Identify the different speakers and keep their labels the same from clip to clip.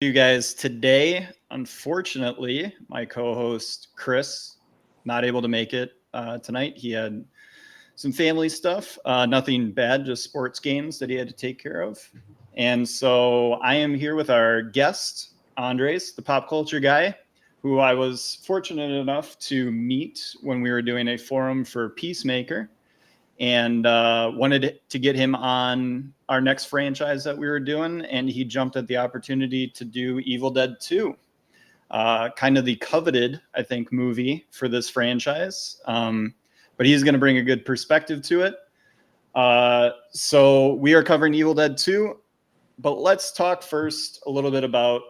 Speaker 1: You guys today. Unfortunately, my co-host Chris not able to make it tonight. He had some family stuff, nothing bad, just sports games that he had to take care of. And so I am here with our guest, Andres, the pop culture guy, who I was fortunate enough to meet when we were doing a forum for Peacemaker and wanted to get him on our next franchise that we were doing. And he jumped at the opportunity to do Evil Dead 2, kind of the coveted, I think, movie for this franchise. But he's going to bring a good perspective to it. So we are covering Evil Dead 2. But let's talk first a little bit about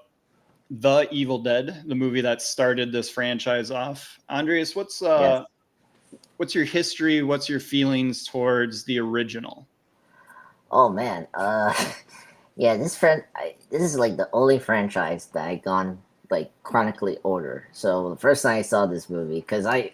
Speaker 1: The Evil Dead, the movie that started this franchise off. Andreas,
Speaker 2: Yes.
Speaker 1: what's your history? What's your feelings towards the original?
Speaker 2: Oh man. Yeah. This is like the only franchise that I gone like chronically order. So the first time I saw this movie, because I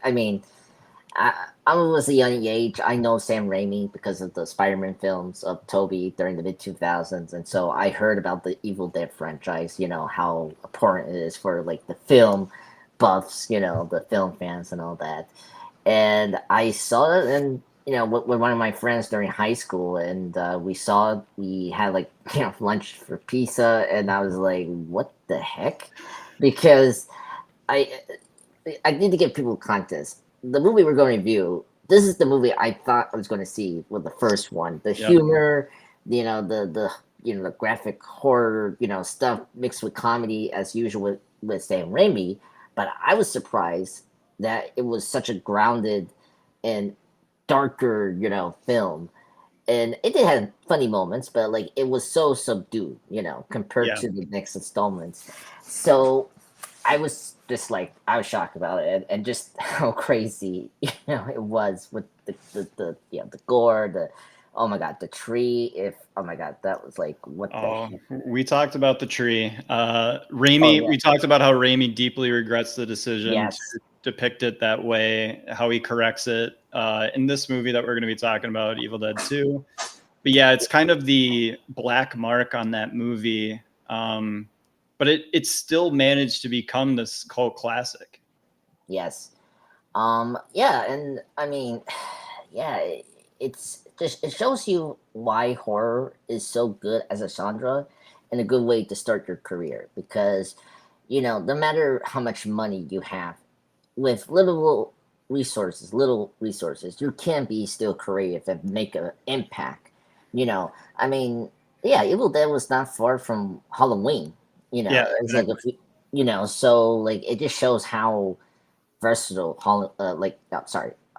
Speaker 2: was a young age. I know Sam Raimi because of the Spider-Man films of Toby during the mid 2000s, and so I heard about the Evil Dead franchise. You know how important it is for like the film buffs. You know the film fans and all that. And I saw it and with one of my friends during high school, and we had like lunch for pizza, and I was like, what the heck? Because I I need to give people context. The movie we're going to review, this is the movie I thought I was going to see with the first one. The
Speaker 1: Yep.
Speaker 2: humor, the graphic horror, stuff mixed with comedy as usual with Sam Raimi. But I was surprised that it was such a grounded and darker, film. And it did have funny moments, but like it was so subdued, compared
Speaker 1: Yeah.
Speaker 2: to the next installments. So I was just like I was shocked about it, and just how crazy it was with the gore, the oh my god, the tree. If oh my god, that was like what the
Speaker 1: Oh,
Speaker 2: heck.
Speaker 1: we talked about the tree.
Speaker 2: Oh
Speaker 1: Raimi,
Speaker 2: yeah,
Speaker 1: we talked about how Raimi deeply regrets the decision to
Speaker 2: yes,
Speaker 1: depict it that way, how he corrects it in this movie that we're going to be talking about, Evil Dead 2. But yeah, it's kind of the black mark on that movie. But it still managed to become this cult classic.
Speaker 2: yes. Yeah, and I mean, yeah, it's just it shows you why horror is so good as a genre and a good way to start your career, because no matter how much money you have, with little resources, you can be still creative and make an impact. I mean, yeah, Evil Dead was not far from Halloween.
Speaker 1: Yeah,
Speaker 2: It's like
Speaker 1: exactly.
Speaker 2: if so like it just shows how versatile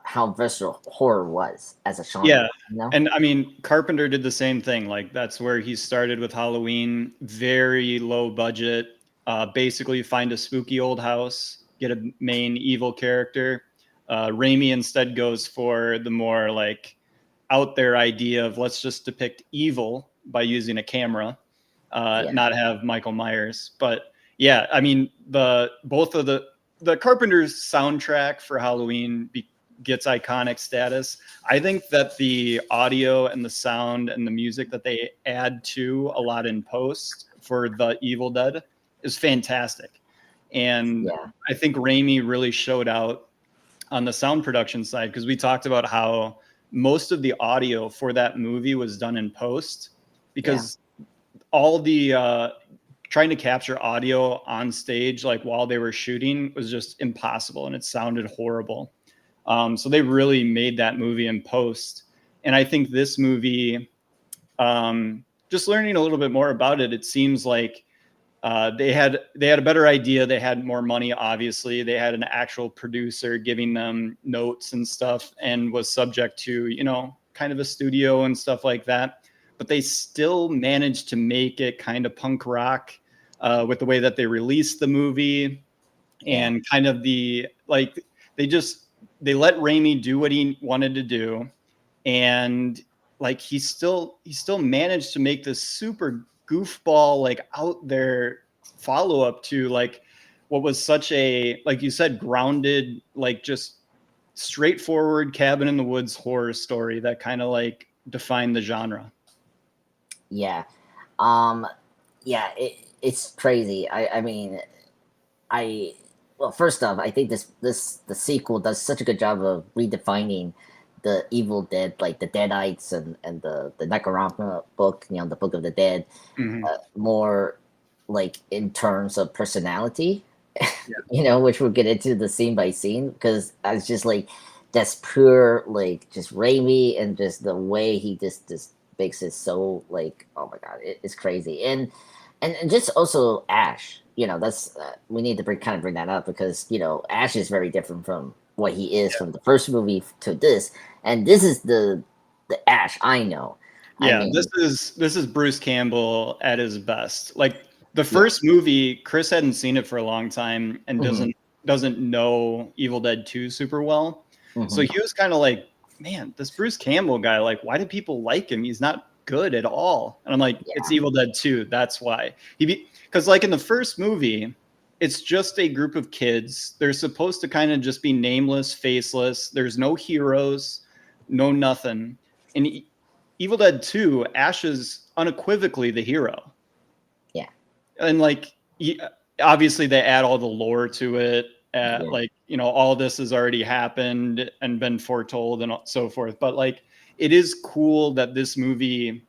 Speaker 2: how versatile horror was as a
Speaker 1: Yeah.
Speaker 2: genre.
Speaker 1: And I mean, Carpenter did the same thing. Like that's where he started with Halloween, very low budget. Basically, find a spooky old house, get a main evil character. Raimi instead goes for the more like out there idea of let's just depict evil by using a camera,
Speaker 2: Yeah,
Speaker 1: not have Michael Myers. But yeah, I mean the both of the Carpenter's soundtrack for Halloween gets iconic status. I think that the audio and the sound and the music that they add to a lot in post for the Evil Dead is fantastic. And
Speaker 2: yeah,
Speaker 1: I think Raimi really showed out on the sound production side because we talked about how most of the audio for that movie was done in post
Speaker 2: yeah,
Speaker 1: because all the trying to capture audio on stage like while they were shooting was just impossible and it sounded horrible. So they really made that movie in post. And I think this movie, just learning a little bit more about it, it seems like they had a better idea. They had more money, obviously. They had an actual producer giving them notes and stuff, and was subject to kind of a studio and stuff like that. But they still managed to make it kind of punk rock with the way that they released the movie
Speaker 2: yeah,
Speaker 1: and kind of the like they just they let Raimi do what he wanted to do, and like he still managed to make this super goofball like out there follow up to like what was such a, like you said, grounded, like just straightforward cabin in the woods horror story that kind of like defined the genre.
Speaker 2: yeah. Um, yeah. it's crazy. I mean, I well, first off, I think the sequel does such a good job of redefining the Evil Dead, like the Deadites and the Necronomicon book, the Book of the Dead,
Speaker 1: Hmm.
Speaker 2: more like in terms of personality,
Speaker 1: Yeah.
Speaker 2: which we'll get into the scene by scene because I was just like that's pure like just Raimi and just the way he just makes it so like oh my god it's crazy and just also Ash that's we need to kind of bring that up because Ash is very different from what he is from the first movie to this and this is the Ash I know. I
Speaker 1: Yeah,
Speaker 2: mean,
Speaker 1: this is Bruce Campbell at his best. Like the
Speaker 2: yeah.
Speaker 1: first movie, Chris hadn't seen it for a long time and
Speaker 2: Hmm.
Speaker 1: doesn't know Evil Dead 2 super well. So
Speaker 2: Hmm.
Speaker 1: he was kind of like, man, this Bruce Campbell guy, like, why do people like him? He's not good at all. And I'm like, it's
Speaker 2: Yeah.
Speaker 1: Evil Dead 2. That's why. Because like in the first movie, it's just a group of kids. They're supposed to kind of just be nameless, faceless. There's no heroes, no nothing. And Evil Dead 2, Ash is unequivocally the hero.
Speaker 2: Yeah.
Speaker 1: And like obviously they add all the lore to it.
Speaker 2: Yeah.
Speaker 1: Like, all this has already happened and been foretold and so forth. But like it is cool that this movie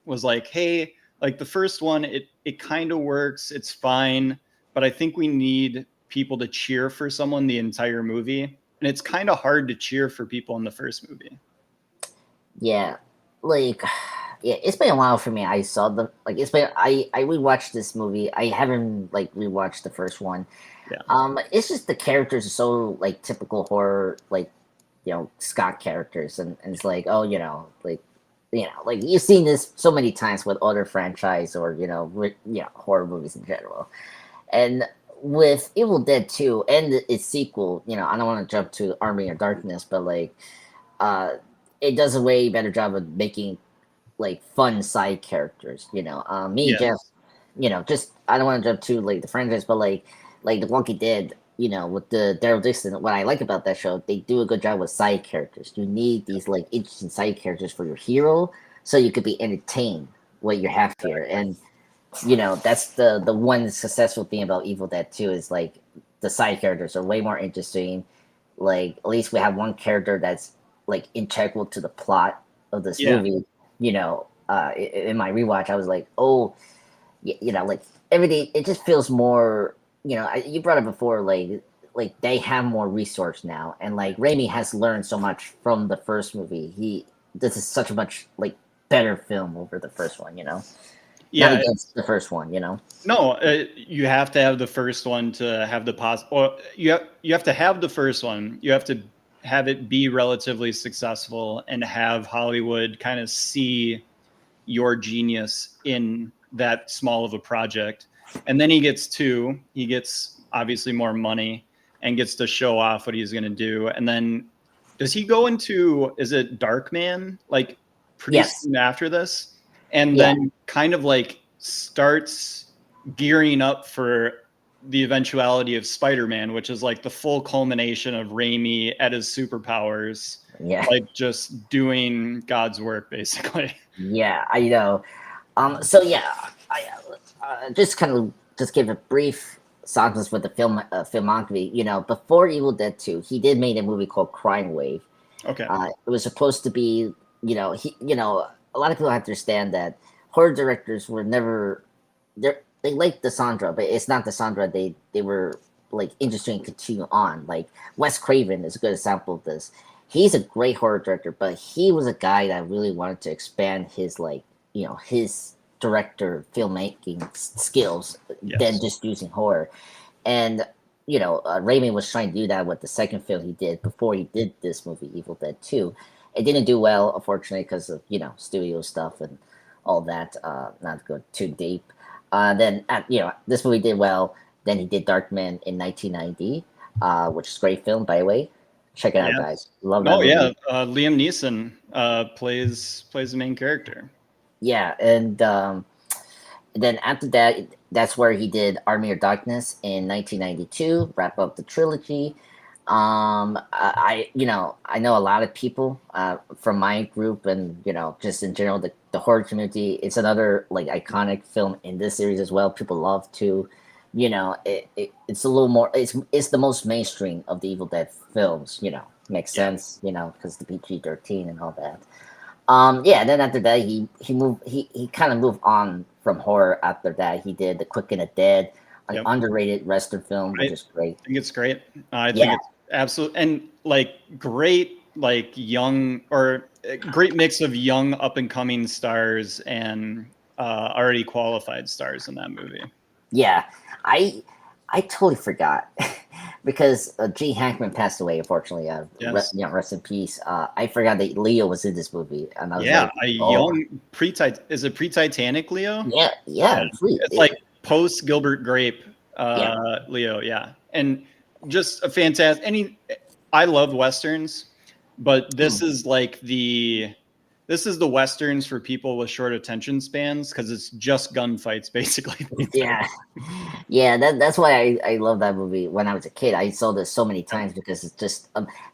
Speaker 1: was like, hey, like the first one, it kind of works, it's fine, but I think we need people to cheer for someone the entire movie. And it's kind of hard to cheer for people in the first movie.
Speaker 2: Yeah, like yeah, it's been a while for me. I saw the like it's been I rewatched this movie. I haven't like rewatched the first one.
Speaker 1: Yeah.
Speaker 2: It's just the characters are so like typical horror like Scott characters and it's like oh like you've seen this so many times with other franchise or horror movies in general. And with Evil Dead 2 and its sequel, I don't want to jump to Army of Darkness, but like uh it does a way better job of making like fun side characters. Me and Jeff.
Speaker 1: Yes.
Speaker 2: Just I don't want to jump to like the franchise, but like The Walking Dead. With the Daryl Dixon, what I like about that show, they do a good job with side characters. You need these like interesting side characters for your hero, so you could be entertained what you have here. And that's the one successful thing about Evil Dead 2 is like the side characters are way more interesting. Like at least we have one character that's like integral to the plot of this
Speaker 1: Yeah.
Speaker 2: movie. In my rewatch, I was like, oh, like everything. It just feels more. You brought it before, like they have more resource now, and like Raimi has learned so much from the first movie. This is such a much like better film over the first one. Not
Speaker 1: Yeah.
Speaker 2: against the first one.
Speaker 1: No, you have to have the first one to have or you have to have the first one. You have to have it be relatively successful and have Hollywood kind of see your genius in that small of a project. And then he gets two. He gets obviously more money and gets to show off what he's going to do. And then does he go into, is it Darkman, like pretty
Speaker 2: Yes.
Speaker 1: soon after this? And
Speaker 2: Yeah.
Speaker 1: then kind of like starts gearing up for the eventuality of Spider-Man, which is like the full culmination of Raimi at his superpowers,
Speaker 2: Yeah.
Speaker 1: like just doing God's work, basically.
Speaker 2: Yeah. I know. So yeah, I just kind of just give a brief synopsis with the filmography. Before Evil Dead 2, he did make a movie called Crime Wave.
Speaker 1: Okay.
Speaker 2: It was supposed to be, a lot of people have to understand that horror directors were never they like the Sandra, but it's not the Sandra they were like interested in continue on. Like Wes Craven is a good example of this. He's a great horror director, but he was a guy that really wanted to expand his his director filmmaking skills than
Speaker 1: Yes.
Speaker 2: just using horror. And Raimi was trying to do that with the second film he did before he did this movie, Evil Dead 2. It didn't do well, unfortunately, because of studio stuff and all that. Not to go too deep. Then this movie did well. Then he did Darkman in 1990, which is a great film, by the way. Check it out,
Speaker 1: Yeah.
Speaker 2: guys. Love that
Speaker 1: No,
Speaker 2: movie.
Speaker 1: yeah. Liam Neeson plays the main character.
Speaker 2: Yeah, and then after that, that's where he did Army of Darkness in 1992, wrap up the trilogy. I know a lot of people from my group, and just in general the horror community. It's another like iconic film in this series as well. People love to, it's a little more. It's the most mainstream of the Evil Dead films. Makes
Speaker 1: Yeah.
Speaker 2: sense. Because the PG-13 and all that. Yeah. Then after that, he moved. He kind of moved on from horror. After that, he did The Quick and the Dead, an
Speaker 1: Yep.
Speaker 2: underrated Western film, which
Speaker 1: I
Speaker 2: is great.
Speaker 1: think it's great. I think
Speaker 2: Yeah.
Speaker 1: it's absolute and like great, like young or great mix of young up and coming stars and already qualified stars in that movie.
Speaker 2: Yeah, I totally forgot because Gene Hackman passed away. Unfortunately,
Speaker 1: Yes.
Speaker 2: rest in peace. I forgot that Leo was in this movie, and I was
Speaker 1: Yeah,
Speaker 2: like,
Speaker 1: a
Speaker 2: oh,
Speaker 1: young is it pre-Titanic Leo?
Speaker 2: yeah,
Speaker 1: Yeah.
Speaker 2: yeah, sweet,
Speaker 1: It's like post Gilbert Grape
Speaker 2: yeah,
Speaker 1: Leo, yeah. And just a fantastic I love westerns, but this is the westerns for people with short attention spans because it's just gunfights basically.
Speaker 2: yeah, yeah. That's why I love that movie. When I was a kid, I saw this so many times because it's just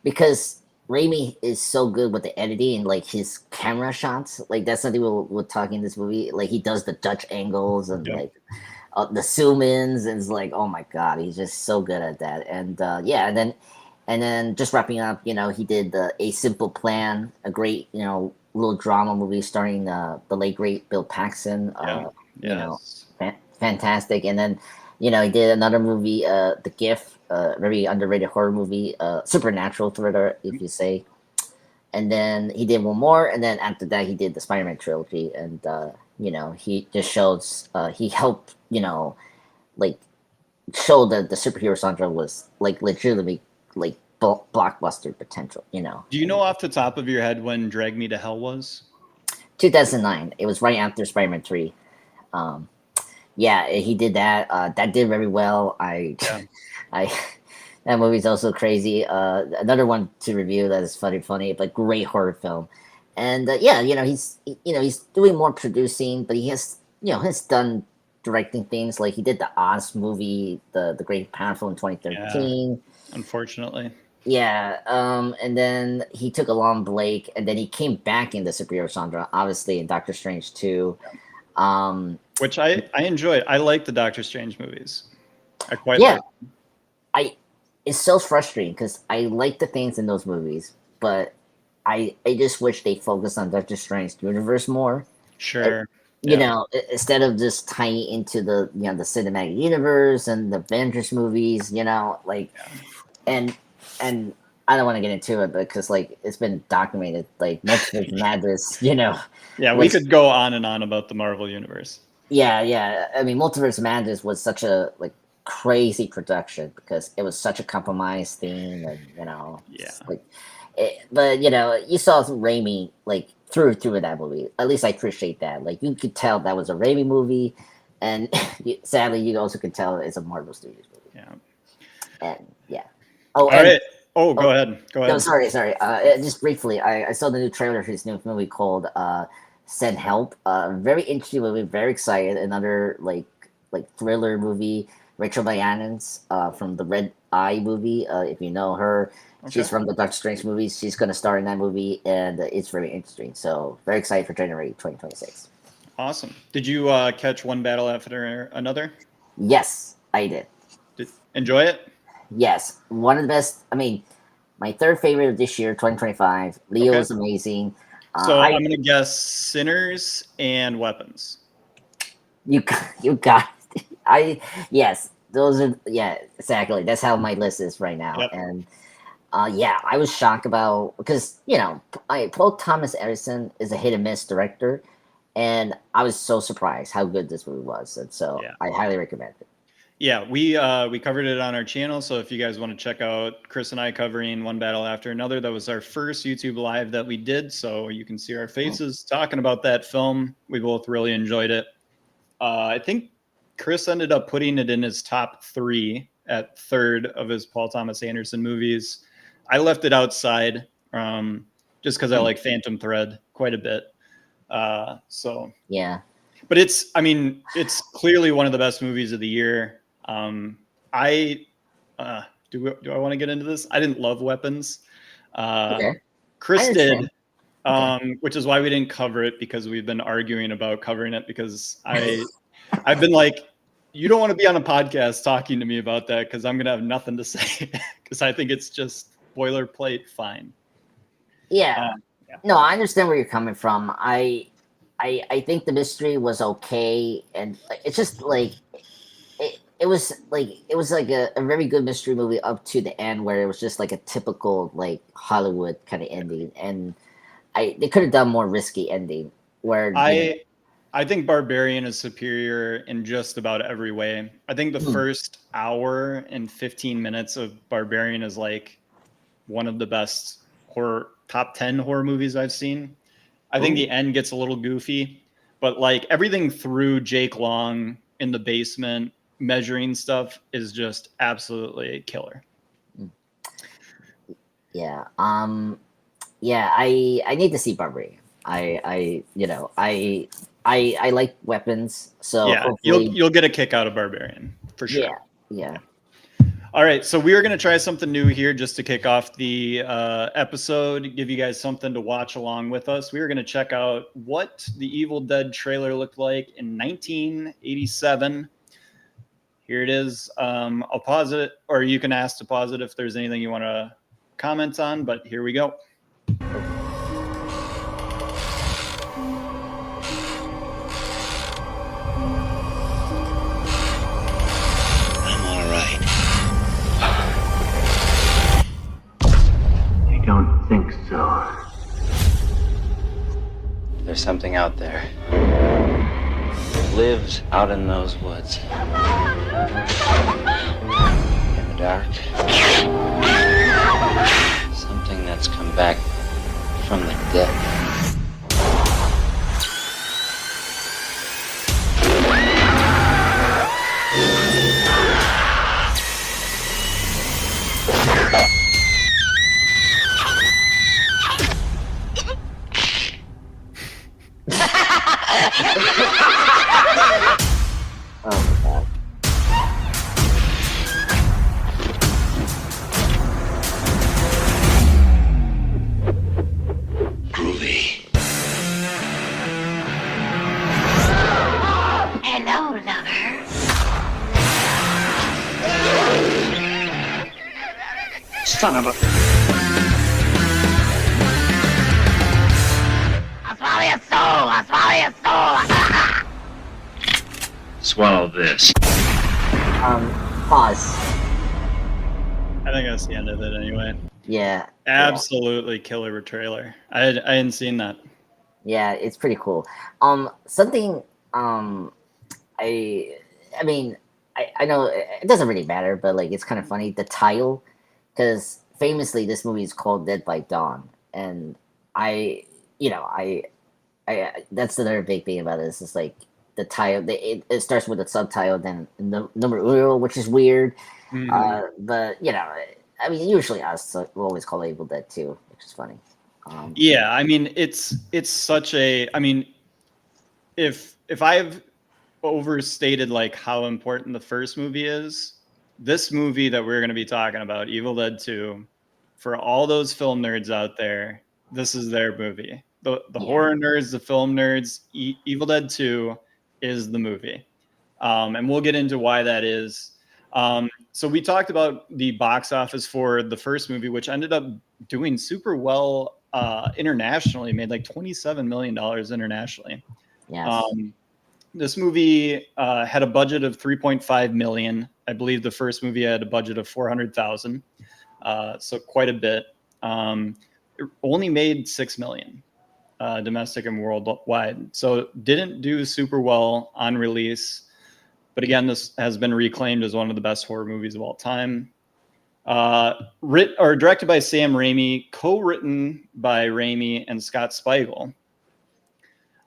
Speaker 2: because Raimi is so good with the editing and like his camera shots. Like that's something we'll talk in this movie. Like he does the Dutch angles and
Speaker 1: Yep.
Speaker 2: like the zoom-ins, and it's like, oh my god, he's just so good at that. And yeah, and then just wrapping up, he did A Simple Plan, a great, little drama movie starring the late great Bill Paxton.
Speaker 1: Yeah.
Speaker 2: You know,
Speaker 1: Yes.
Speaker 2: fantastic. And then, he did another movie, The Gift, very underrated horror movie, supernatural thriller, if you say. And then he did one more, and then after that, he did the Spider-Man trilogy, and he just shows he helped like show that the superhero genre was like legitimately like blockbuster potential.
Speaker 1: Do you know off the top of your head when Drag Me to Hell was?
Speaker 2: 2009. It was right after Spider-Man 3. Um, yeah, he did that. That did very well.
Speaker 1: Yeah.
Speaker 2: I that movie's also crazy. Another one to review that is funny, but great horror film. And yeah, he's doing more producing, but he has done directing things like he did the Oz movie, the Great Powerful in
Speaker 1: Yeah.
Speaker 2: 2013.
Speaker 1: Unfortunately.
Speaker 2: Yeah, and then he took Alon Blake, and then he came back in the superhero genre, obviously in Doctor Strange 2. Um,
Speaker 1: Which I enjoy. I like the Doctor Strange movies. I quite
Speaker 2: yeah,
Speaker 1: like.
Speaker 2: I it's so frustrating because I like the things in those movies, but I just wish they focused on Doctor Strange universe more. Uh,
Speaker 1: Sure. Yeah.
Speaker 2: Instead of just tying into the cinematic universe and the Avengers movies, like
Speaker 1: Yeah.
Speaker 2: and and I don't want to get into it because like it's been documented, like Multiverse Madness,
Speaker 1: Yeah, we
Speaker 2: was
Speaker 1: could go on and on about the Marvel universe.
Speaker 2: yeah. I mean, Multiverse Madness was such a like crazy production because it was such a compromised theme, and
Speaker 1: Yeah.
Speaker 2: like, but you saw some Raimi like through in that movie. At least I appreciate that. Like you could tell that was a Raimi movie, and sadly, you also could tell it's a Marvel Studios movie.
Speaker 1: Yeah.
Speaker 2: And yeah. Oh,
Speaker 1: All
Speaker 2: and
Speaker 1: right. Oh,
Speaker 2: oh,
Speaker 1: go ahead. Go
Speaker 2: no,
Speaker 1: ahead.
Speaker 2: sorry. Just briefly, I saw the new trailer for his new movie called Send Help. Very interesting movie. Very excited. Another like thriller movie. Rachel McAdams from the Red Eye movie. If you know her,
Speaker 1: Okay.
Speaker 2: she's from the Doctor Strange movies. She's gonna star in that movie, and it's very interesting. So very excited for January 2026.
Speaker 1: Awesome. Did you catch One Battle After Another?
Speaker 2: Yes, I did.
Speaker 1: Did enjoy it?
Speaker 2: Yes, one of the best. I mean, my third favorite of this year, 2025. Leo
Speaker 1: Okay.
Speaker 2: is amazing.
Speaker 1: So
Speaker 2: I
Speaker 1: I'm gonna guess Sinners and Weapons.
Speaker 2: you got I yes, those are yeah, exactly. That's how my list is right now.
Speaker 1: Yep.
Speaker 2: And yeah, I was shocked about because Paul Thomas Edison is a hit and miss director, and I was so surprised how good this movie was, and so
Speaker 1: Yeah.
Speaker 2: I highly recommend it.
Speaker 1: Yeah, we covered it on our channel. So if you guys want to check out Chris and I covering One Battle After Another, that was our first YouTube live that we did. So you can see our faces talking about that film. We both really enjoyed it. I think Chris ended up putting it in his top 3 at third of his Paul Thomas Anderson movies. I left it outside just because I like Phantom Thread quite a bit. So,
Speaker 2: Yeah,
Speaker 1: but it's clearly one of the best movies of the year. I do I want to get into this? I didn't love Weapons.
Speaker 2: Okay, I
Speaker 1: Chris
Speaker 2: understand.
Speaker 1: did,
Speaker 2: Okay.
Speaker 1: which is why we didn't cover it, because we've been arguing about covering it, because I've been like, you don't want to be on a podcast talking to me about that because I'm gonna have nothing to say because I think it's just boilerplate fine.
Speaker 2: Yeah.
Speaker 1: Yeah.
Speaker 2: No, I understand where you're coming from. I think the mystery was okay, and it's just like it was like a very good mystery movie up to the end where it was just like a typical like Hollywood kind of ending, and they could have done more risky ending where
Speaker 1: I think Barbarian is superior in just about every way. I think the first hour and 15 minutes of Barbarian is like one of the best top 10 horror movies I've seen. I think the end gets a little goofy, but like everything through Jake Long in the basement measuring stuff is just absolutely killer.
Speaker 2: Yeah. Yeah, I need to see Barbarian. I like weapons, so
Speaker 1: Yeah,
Speaker 2: hopefully
Speaker 1: you'll get a kick out of Barbarian for sure.
Speaker 2: Yeah.
Speaker 1: All right, so we are going to try something new here just to kick off the episode, give you guys something to watch along with us. We are going to check out what the Evil Dead trailer looked like in 1987. Here it is. I'll pause it, or you can ask to pause it if there's anything you want to comment on, but here we go.
Speaker 3: Don't think so.
Speaker 4: There's something out there. It lives out in those woods. In the dark. Something that's come back from the dead.
Speaker 2: Oh my god.
Speaker 4: Groovy.
Speaker 5: Hello, lover.
Speaker 4: Son of a...
Speaker 5: I'll swallow your soul. I'll swallow your soul.
Speaker 3: Swallow this.
Speaker 2: Pause.
Speaker 1: I think that's the end of it anyway.
Speaker 2: Yeah.
Speaker 1: Absolutely killer trailer. I hadn't seen that.
Speaker 2: Yeah, it's pretty cool. Something I mean, I know it doesn't really matter, but like it's kind of funny the title, because famously this movie is called Dead by Dawn, and I that's another big thing about this is like the title. It starts with a subtitle, then the number uno, which is weird. But I mean, usually us we always call it Evil Dead 2, which is funny.
Speaker 1: Yeah, I mean it's such a. I mean, if I've overstated like how important the first movie is, this movie that we're going to be talking about, Evil Dead 2, for all those film nerds out there, this is their movie. The horror nerds, the film nerds, Evil Dead 2 is the movie. And we'll get into why that is. So we talked about the box office for the first movie, which ended up doing super well internationally, made like $27 million internationally.
Speaker 2: Yes.
Speaker 1: This movie had a budget of $3.5 million. I believe the first movie had a budget of $400,000, so quite a bit. It only made $6 million domestic and worldwide, so didn't do super well on release. But again, this has been reclaimed as one of the best horror movies of all time. Directed by Sam Raimi, co-written by Raimi and Scott Spiegel,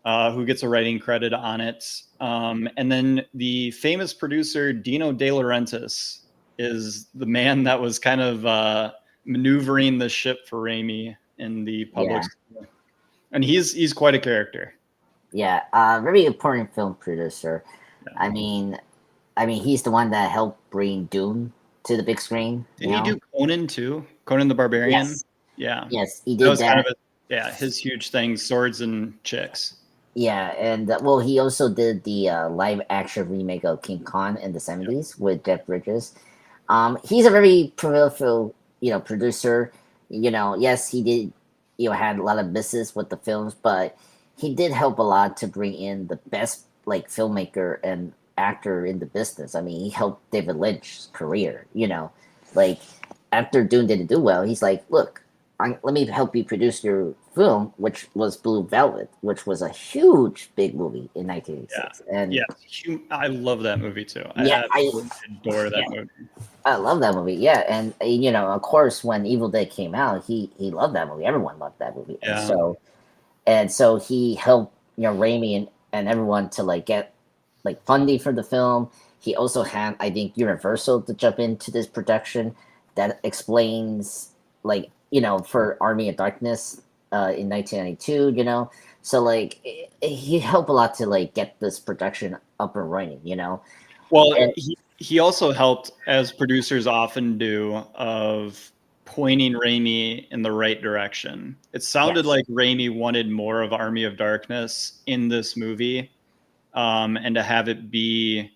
Speaker 1: who gets a writing credit on it. And then the famous producer Dino De Laurentiis is the man that was kind of maneuvering the ship for Raimi in the public. Yeah. And he's quite a character.
Speaker 2: Yeah, very important film producer. Yeah. I mean, he's the one that helped bring Dune to the big screen.
Speaker 1: Did he do Conan too? Conan the Barbarian?
Speaker 2: Yes.
Speaker 1: Yeah.
Speaker 2: Yes, he
Speaker 1: That
Speaker 2: did
Speaker 1: was
Speaker 2: that.
Speaker 1: kind of his huge thing, swords and chicks.
Speaker 2: Yeah, and well, he also did the live action remake of King Kong in the 70s with Jeff Bridges. He's a very prolific, producer. Yes, he did, had a lot of misses with the films, but he did help a lot to bring in the best like filmmaker and actor in the business. I mean, he helped David Lynch's career. Like after Dune didn't do well, he's like, look, let me help you produce your film, which was Blue Velvet, which was a huge, big movie in 1986. And
Speaker 1: I love that movie too.
Speaker 2: Yeah,
Speaker 1: I adore that movie.
Speaker 2: I love that movie. Yeah, and of course, when Evil Dead came out, he loved that movie. Everyone loved that movie.
Speaker 1: Yeah.
Speaker 2: And so he helped Raimi and everyone to like get like funding for the film. He also had, I think, Universal to jump into this production. That explains like for Army of Darkness in 1992. So like he helped a lot to like get this production up and running.
Speaker 1: Well, and he also helped, as producers often do, of pointing Raimi in the right direction. It sounded like Raimi wanted more of Army of Darkness in this movie, and to have it be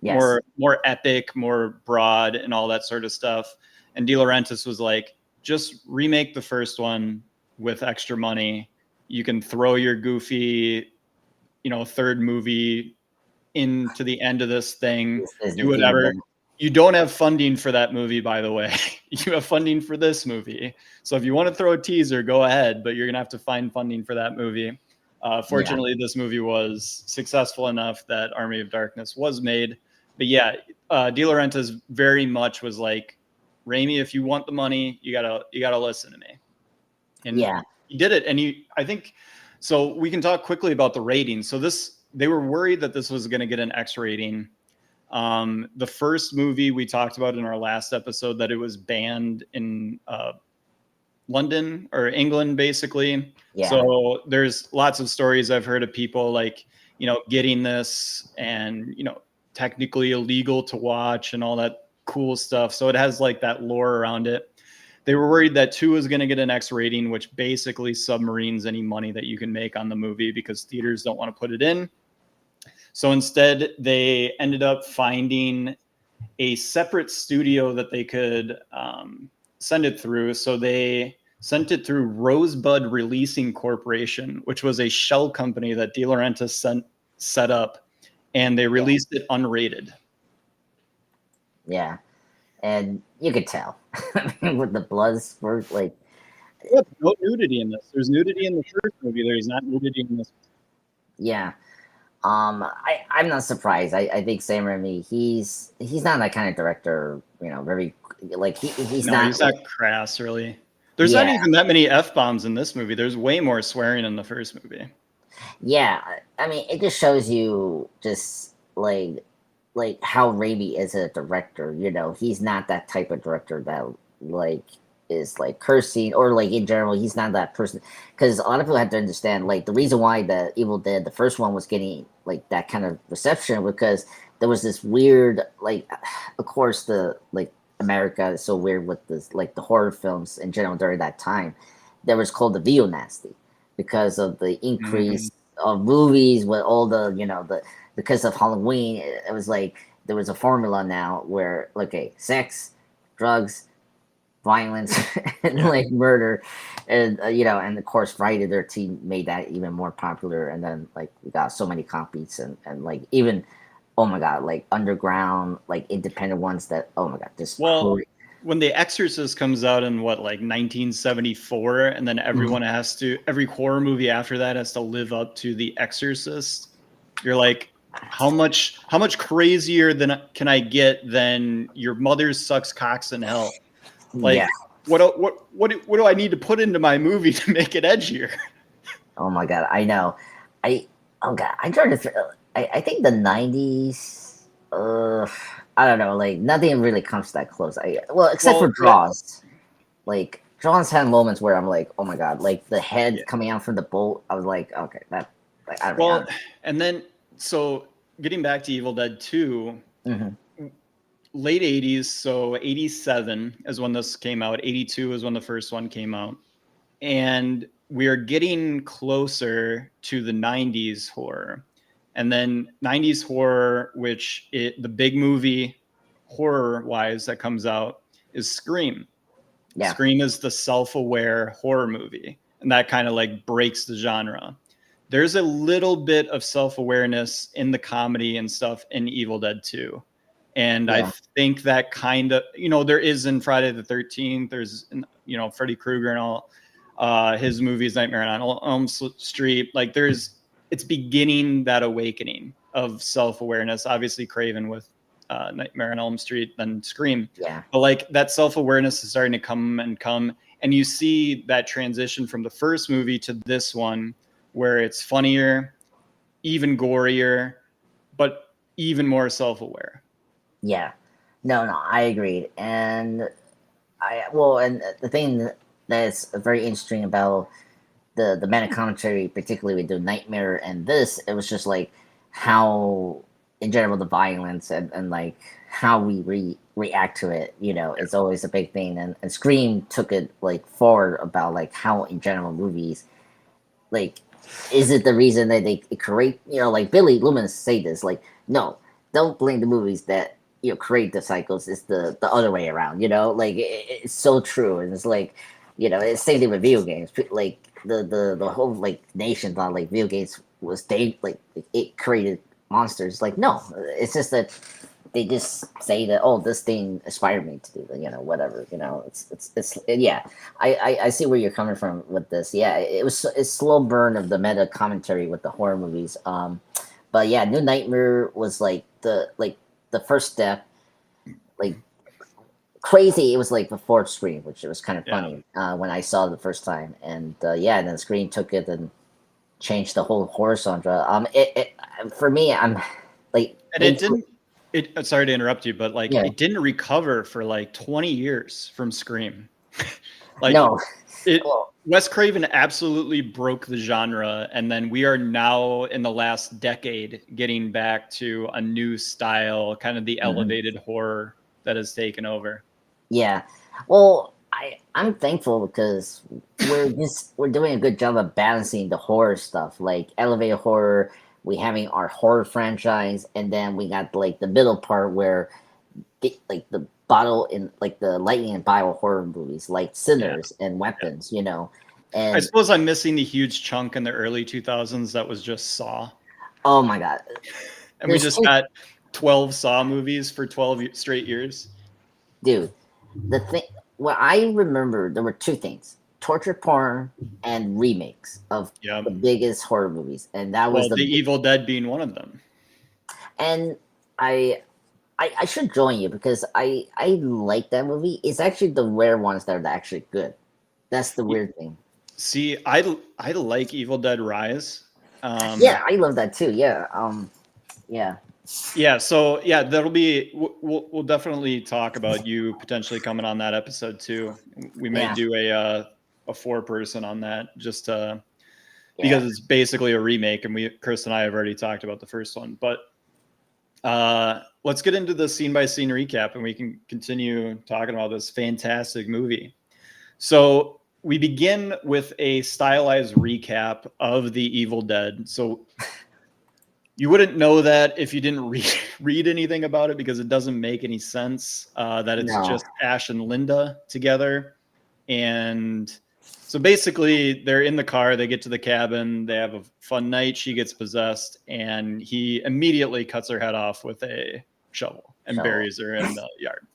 Speaker 1: more epic, more broad, and all that sort of stuff. And De Laurentiis was like, just remake the first one with extra money. You can throw your goofy, third movie into the end of this thing, do whatever. You don't have funding for that movie, by the way. You have funding for this movie. So if you want to throw a teaser, go ahead, but you're going to have to find funding for that movie. Fortunately, this movie was successful enough that Army of Darkness was made. But De Laurentiis very much was like, Raimi, if you want the money, you gotta listen to me. And he did it. And I think, so we can talk quickly about the rating. So they were worried that this was going to get an X rating. The first movie we talked about in our last episode, that it was banned in London or England, basically. Yeah. So there's lots of stories I've heard of people like, getting this and, technically illegal to watch and all that cool stuff. So it has like that lore around it. They were worried that 2 was going to get an X rating, which basically submarines any money that you can make on the movie because theaters don't want to put it in. So instead, they ended up finding a separate studio that they could send it through. So they sent it through Rosebud Releasing Corporation, which was a shell company that De Laurentiis set up, and they released it unrated.
Speaker 2: Yeah, and you could tell with the bloods were like.
Speaker 1: There's no nudity in this. There's nudity in the first movie. There's not nudity in this.
Speaker 2: Yeah, I'm not surprised. I think Sam Raimi, he's not that kind of director. Very like he's not
Speaker 1: crass really. There's not even that many F-bombs in this movie. There's way more swearing in the first movie.
Speaker 2: Yeah, I mean, it just shows you just like how Raimi is a director. He's not that type of director that like is like cursing or like in general. He's not that person, because a lot of people have to understand like the reason why the Evil Dead, the first one, was getting like that kind of reception because there was this weird like, of course the like America is so weird with this like the horror films in general during that time. That was called the Video Nasty because of the increase of movies with all the because of Halloween. It was like there was a formula now where sex, drugs, violence, and like murder, and and of course Friday the 13th made that even more popular, and then like we got so many copies and like even oh my god, like underground, like independent ones that oh my god, this
Speaker 1: when The Exorcist comes out in 1974, and then everyone every horror movie after that has to live up to The Exorcist, you're like, how much crazier can I get than your mother sucks cocks in hell? Like, what do I need to put into my movie to make it edgier?
Speaker 2: Oh my god, I know. I'm trying to. I think the 90s. I don't know. Like nothing really comes that close. Except for Jaws. Like Jaws had moments where I'm like, oh my god, like the head coming out from the bolt. I was like, okay, that. Like, I don't know.
Speaker 1: And then so getting back to Evil Dead 2, late 80s, so 87 is when this came out. 82 is when the first one came out. And we're getting closer to the 90s horror. And then 90s horror, which the big movie horror-wise that comes out is Scream.
Speaker 2: Yeah.
Speaker 1: Scream is the self-aware horror movie, and that kind of like breaks the genre. There's a little bit of self-awareness in the comedy and stuff in Evil Dead 2. And
Speaker 2: Yeah.
Speaker 1: I think that kind of, there is in Friday the 13th, there's, Freddy Krueger and all his movies, Nightmare on Elm Street. Like it's beginning that awakening of self-awareness. Obviously Craven with Nightmare on Elm Street, then Scream.
Speaker 2: Yeah.
Speaker 1: But like that self-awareness is starting to come. And you see that transition from the first movie to this one, where it's funnier, even gorier, but even more self-aware.
Speaker 2: Yeah. No, I agreed. And and the thing that's very interesting about the meta commentary, particularly with the Nightmare and this, it was just like how, in general, the violence and like how we react to it, it's always a big thing. And Scream took it like forward about like how, in general, movies, like, is it the reason that they create, like Billy Loomis say this, like, no, don't blame the movies that create the cycles. It's the other way around, like it's so true. And it's like, it's same thing with video games. Like the whole like nation thought like video games was like it created monsters. Like, no, it's just that they just say that, oh, this thing inspired me to do that, whatever, it's yeah. I see where you're coming from with this. Yeah, it's slow burn of the meta commentary with the horror movies. But yeah, New Nightmare was like the first step, like crazy. It was like the fourth Scream, which it was kind of funny when I saw it the first time. And and then Scream took it and changed the whole horror genre. It for me, I'm like,
Speaker 1: and it didn't. Sorry to interrupt you, but like it didn't recover for like 20 years from Scream. Like,
Speaker 2: no,
Speaker 1: Wes Craven absolutely broke the genre, and then we are now in the last decade getting back to a new style, kind of the elevated horror that has taken over.
Speaker 2: Yeah, well, I'm thankful because we're doing a good job of balancing the horror stuff, like elevated horror. We having our horror franchise, and then we got like the middle part where like the bottle in like the lightning and bottle horror movies like Sinners and Weapons, And
Speaker 1: I suppose I'm missing the huge chunk in the early 2000s that was just Saw.
Speaker 2: Oh my god.
Speaker 1: And we just got 12 Saw movies for 12 straight years.
Speaker 2: Dude, the thing, what I remember, there were two things: torture porn and remakes of the biggest horror movies, and that was
Speaker 1: the Evil Dead being one of them.
Speaker 2: And I should join you because I like that movie. It's actually the rare ones that are actually good. That's the weird thing.
Speaker 1: See, I like Evil Dead Rise.
Speaker 2: Yeah, I love that too. Yeah. Yeah.
Speaker 1: So that'll be. We'll definitely talk about you potentially coming on that episode too. We may do a 4-person on that just because it's basically a remake, and Chris and I have already talked about the first one. But let's get into the scene by scene recap, and we can continue talking about this fantastic movie. So we begin with a stylized recap of the Evil Dead. So you wouldn't know that if you didn't read anything about it, because it doesn't make any sense that it's just Ash and Linda together. And so basically they're in the car, they get to the cabin, they have a fun night, she gets possessed, and he immediately cuts her head off with a shovel and buries her in the yard.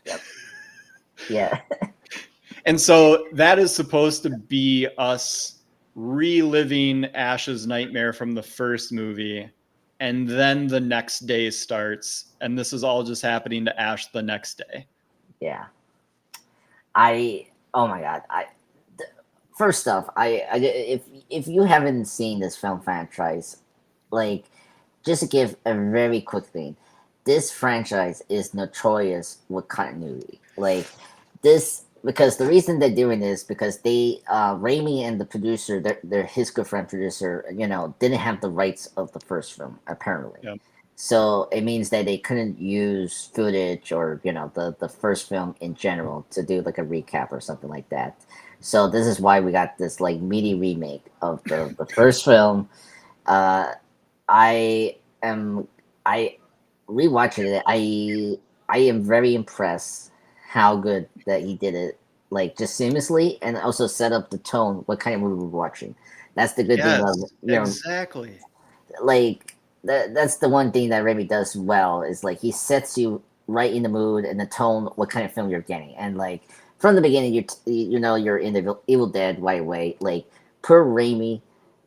Speaker 2: Yep. Yeah.
Speaker 1: And so that is supposed to be us reliving Ash's nightmare from the first movie. And then the next day starts, and this is all just happening to Ash the next day.
Speaker 2: Yeah. Oh my God. First off, if you haven't seen this film franchise, like, just to give a very quick thing, this franchise is notorious with continuity. Like, this, because the reason they're doing this because they Raimi and the producer, they're his good friend producer, didn't have the rights of the first film apparently.
Speaker 1: Yep.
Speaker 2: So it means that they couldn't use footage or the first film in general to do like a recap or something like that. So this is why we got this like meaty remake of the first film. Uh, I am I rewatching it. I am very impressed how good that he did it, like just seamlessly, and also set up the tone. What kind of movie we're watching. That's the good thing of
Speaker 1: Yes, exactly.
Speaker 2: like that's the one thing that Raimi does well is like he sets you right in the mood and the tone, what kind of film you're getting, and like from the beginning you're in the Evil Dead right away. Like per Raimi,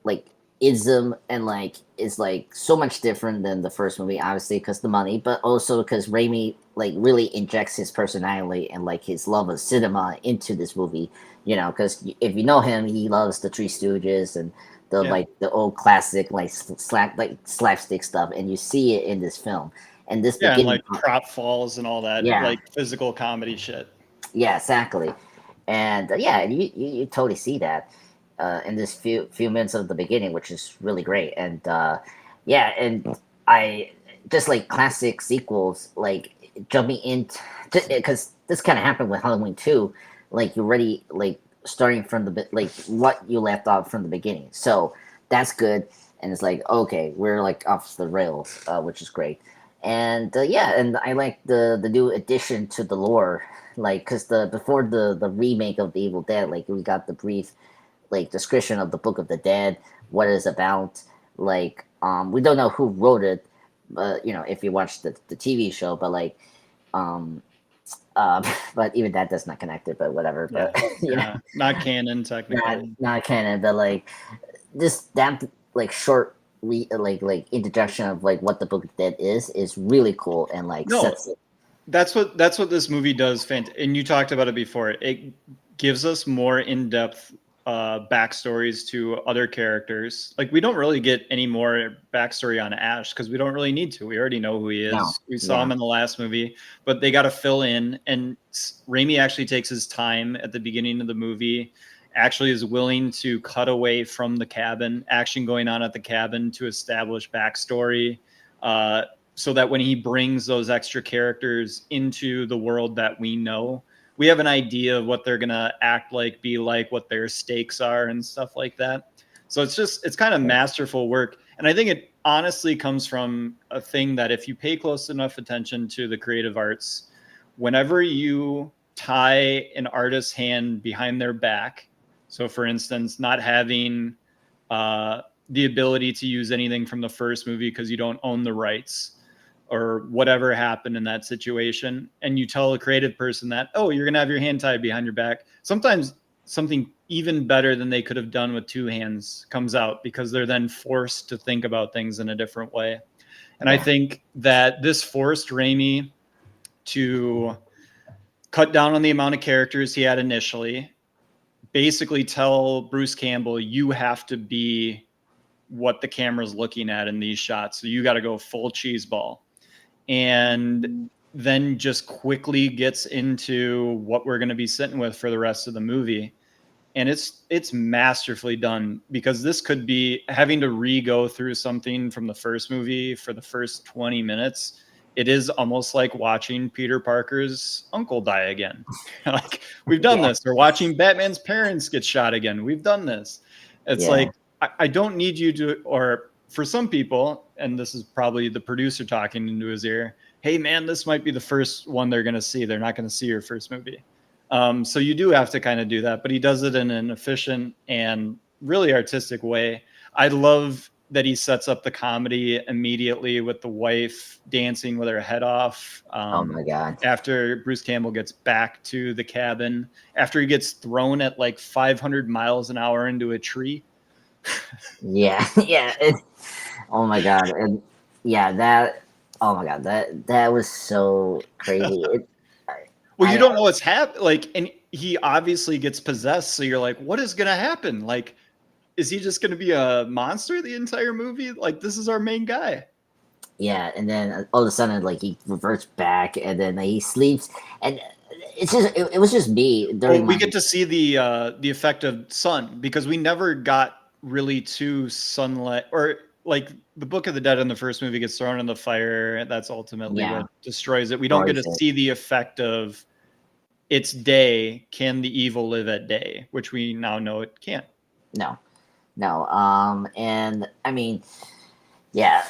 Speaker 2: like ism and like is like so much different than the first movie, obviously because the money, but also because Raimi like really injects his personality and like his love of cinema into this movie. Because if you know him, he loves the Three Stooges and the
Speaker 1: Yeah.
Speaker 2: like the old classic like slapstick stuff, and you see it in this film. And this
Speaker 1: Yeah, and
Speaker 2: beginning,
Speaker 1: like prop falls and all that,
Speaker 2: yeah,
Speaker 1: like physical comedy shit.
Speaker 2: yeah, exactly. And yeah, you totally see that in this few minutes of the beginning, which is really great. And yeah, and I just like classic sequels, like jumping in, because this kind of happened with Halloween 2. Like you're already like starting from like what you left off from the beginning. So that's good. And it's like, okay, we're like off the rails, which is great. And yeah, and I like the new addition to the lore, like because before the remake of the Evil Dead, like we got the brief like description of the Book of the Dead, what it's about. Like we don't know who wrote it, but if you watch the TV show, but like um but even that does not connect it, but whatever.
Speaker 1: Yeah,
Speaker 2: But
Speaker 1: yeah, not canon
Speaker 2: not
Speaker 1: technically.
Speaker 2: not canon, but like just that like short like introduction of like what the Book of the Dead is really cool and like
Speaker 1: No,
Speaker 2: sets it.
Speaker 1: that's what this movie does. And you talked about it before. It gives us more in-depth backstories to other characters. Like we don't really get any more backstory on Ash because we don't really need to. We already know who he
Speaker 2: No,
Speaker 1: is. We saw
Speaker 2: yeah,
Speaker 1: him in the last movie, but they got to fill in. And Raimi actually takes his time at the beginning of the movie. Actually, is willing to cut away from the cabin, action going on at the cabin to establish backstory. So that when he brings those extra characters into the world that we know, we have an idea of what they're going to act like, be like, what their stakes are and stuff like that. So it's kind of masterful work. And I think it honestly comes from a thing that if you pay close enough attention to the creative arts, whenever you tie an artist's hand behind their back, so for instance, not having the ability to use anything from the first movie because you don't own the rights, or whatever happened in that situation, and you tell a creative person that, oh, you're going to have your hand tied behind your back, sometimes something even better than they could have done with two hands comes out because they're then forced to think about things in a different way. And I think that this forced Raimi to cut down on the amount of characters he had initially, basically tell Bruce Campbell, you have to be what the camera's looking at in these shots. So you got to go full cheese ball. And then just quickly gets into what we're going to be sitting with for the rest of the movie. And it's masterfully done, because this could be having to re-go through something from the first movie for the first 20 minutes. It is almost like watching Peter Parker's uncle die again. Like, we've done this. Or watching Batman's parents get shot again. We've done this. It's like, I don't need you to, or for some people, and this is probably the producer talking into his ear, hey man, this might be the first one they're going to see. They're not going to see your first movie. So you do have to kind of do that, but he does it in an efficient and really artistic way. I love that he sets up the comedy immediately with the wife dancing with her head off.
Speaker 2: Oh my God.
Speaker 1: After Bruce Campbell gets back to the cabin, after he gets thrown at like 500 miles an hour into a tree.
Speaker 2: Yeah. Oh my God. And yeah, oh my God, that was so crazy.
Speaker 1: Well, you don't know what's happening. Like, and he obviously gets possessed. So you're like, what is going to happen? Like, is he just going to be a monster the entire movie? Like, this is our main guy.
Speaker 2: Yeah. And then all of a sudden, like, he reverts back and then he sleeps. And it's just, it was just me.
Speaker 1: We get to see the effect of sun, because we never got really to sunlight, or like the Book of the Dead in the first movie gets thrown in the fire. That's ultimately
Speaker 2: Yeah.
Speaker 1: what destroys it. We don't get to
Speaker 2: Destroys it.
Speaker 1: see the effect of it's day. Can the evil live at day? Which we now know it can't.
Speaker 2: No. And I mean, yeah,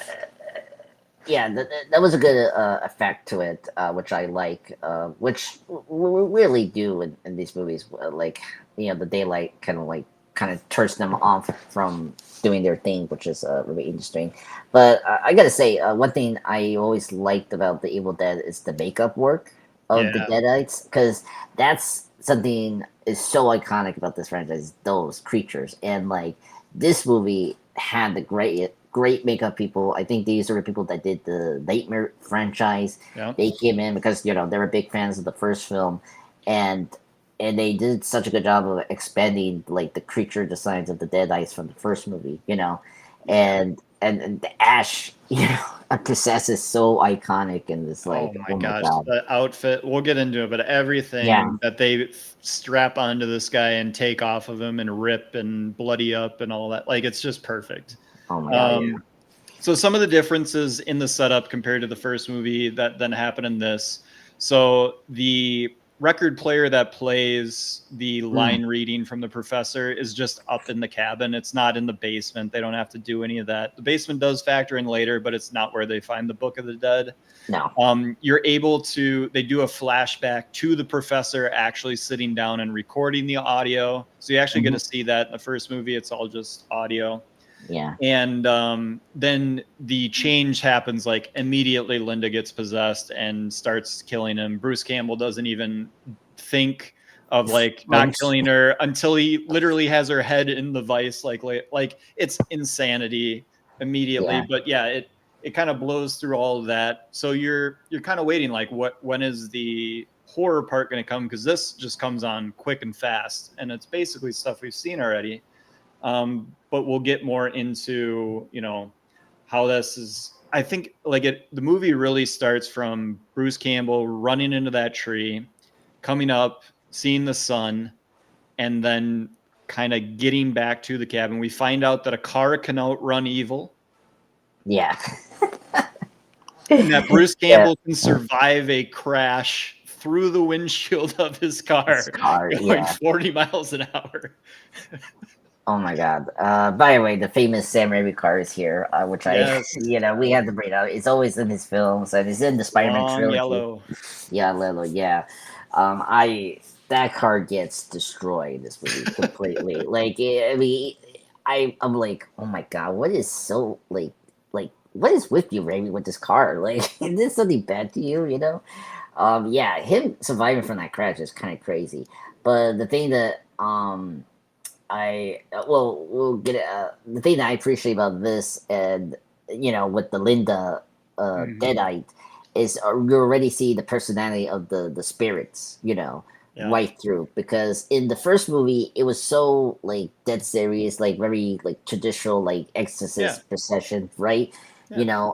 Speaker 2: that was a good effect to it, which I like, which we really do in these movies. Like, the daylight kind of turns them off from doing their thing, which is really interesting. But I gotta say, one thing I always liked about the Evil Dead is the makeup work of the
Speaker 1: Yeah.
Speaker 2: Deadites, because that's something is so iconic about this franchise. Those creatures, and like this movie had the great makeup people. I think these are the people that did the Nightmare franchise.
Speaker 1: Yeah.
Speaker 2: They came in because they were big fans of the first film, and they did such a good job of expanding like the creature designs of the Deadites from the first movie. And the Ash, Princess is so iconic, and it's like,
Speaker 1: Oh my gosh, the outfit. We'll get into it, but everything
Speaker 2: Yeah.
Speaker 1: that they strap onto this guy and take off of him and rip and bloody up and all that, like it's just perfect.
Speaker 2: Oh my god, yeah.
Speaker 1: So some of the differences in the setup compared to the first movie that then happen in this. So the record player that plays the line reading from the professor is just up in the cabin. It's not in the basement. They don't have to do any of that. The basement does factor in later, but it's not where they find the Book of the Dead.
Speaker 2: No.
Speaker 1: You're able to, they do a flashback to the professor actually sitting down and recording the audio. So you actually get to see that in the first movie. It's all just audio.
Speaker 2: Yeah.
Speaker 1: And then the change happens, like immediately Linda gets possessed and starts killing him. Bruce Campbell doesn't even think of like not killing her until he literally has her head in the vice. Like it's insanity immediately.
Speaker 2: Yeah.
Speaker 1: But yeah, it kind of blows through all of that. So you're kind of waiting, like when is the horror part going to come? Because this just comes on quick and fast, and it's basically stuff we've seen already. But we'll get more into, how this is. I think the movie really starts from Bruce Campbell running into that tree, coming up, seeing the sun, and then kind of getting back to the cabin. We find out that a car can outrun evil.
Speaker 2: Yeah.
Speaker 1: And that Bruce Campbell can survive a crash through the windshield of his car, going 40 miles an hour.
Speaker 2: Oh my god. By the way, the famous Sam Raimi car is here, which we had to bring out. It's always in his films, and it's in the Spider-Man trilogy.
Speaker 1: Yellow.
Speaker 2: Yellow, yeah. That car gets destroyed in this movie completely. I'm like, oh my god, what is so like what is with you, Raimi, with this car? Like, is this something bad to you? Him surviving from that crash is kind of crazy. But the thing that we'll get it. The thing that I appreciate about this, and with the Linda Deadite, is you already see the personality of the spirits, right through. Because in the first movie, it was so like dead serious, like very like traditional, like exorcist procession, right?
Speaker 1: Yeah.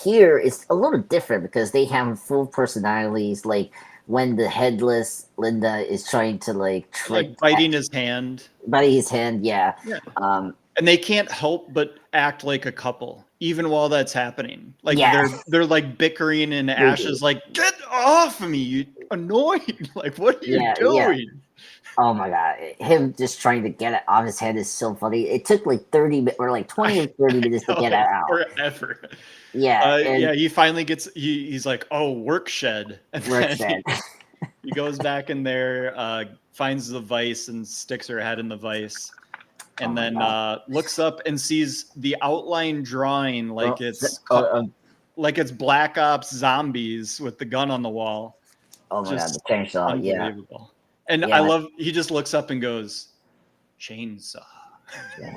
Speaker 2: Here it's a little different because they have full personalities, like. When the headless Linda is trying to trick,
Speaker 1: biting his hand.
Speaker 2: Yeah.
Speaker 1: And they can't help but act like a couple, even while that's happening. Like they're like bickering, and Ash is like, "Get off of me, you annoying! Like, what are you doing?"
Speaker 2: Yeah. Oh my god, him just trying to get it off his head is so funny. It took like 30 or like 20 or 30 minutes to get it out.
Speaker 1: Forever.
Speaker 2: Yeah.
Speaker 1: He finally gets. He's like, "Oh, work shed." And then he goes back in there, finds the vice, and sticks her head in the vice, and then looks up and sees the outline drawing like it's Black Ops zombies with the gun on the wall.
Speaker 2: Oh my god, the chainsaw!
Speaker 1: Unbelievable. And I love. He just looks up and goes, "Chainsaw."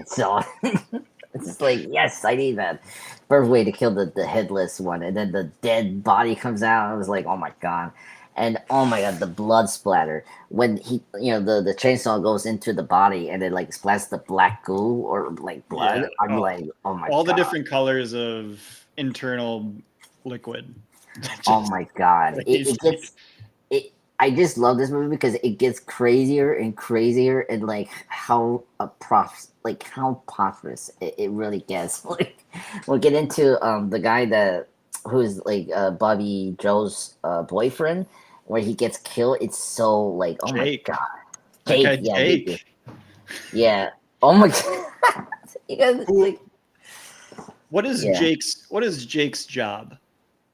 Speaker 2: So it's just like, yes, I need that. Perfect way to kill the headless one, and then the dead body comes out. I was like, oh my god. And oh my god, the blood splatter when he, the chainsaw goes into the body and it like splats the black goo or like blood. I'm like, oh my god.
Speaker 1: All the different colors of internal liquid.
Speaker 2: Oh my god. I just love this movie because it gets crazier and crazier, and like how how preposterous it really gets. Like we'll get into the guy that who's like Bobby Joe's boyfriend, where he gets killed. It's so like, oh
Speaker 1: Jake.
Speaker 2: my god,
Speaker 1: That guy,
Speaker 2: yeah,
Speaker 1: Jake.
Speaker 2: yeah, oh my god, you guys like.
Speaker 1: What is
Speaker 2: Yeah.
Speaker 1: Jake's job?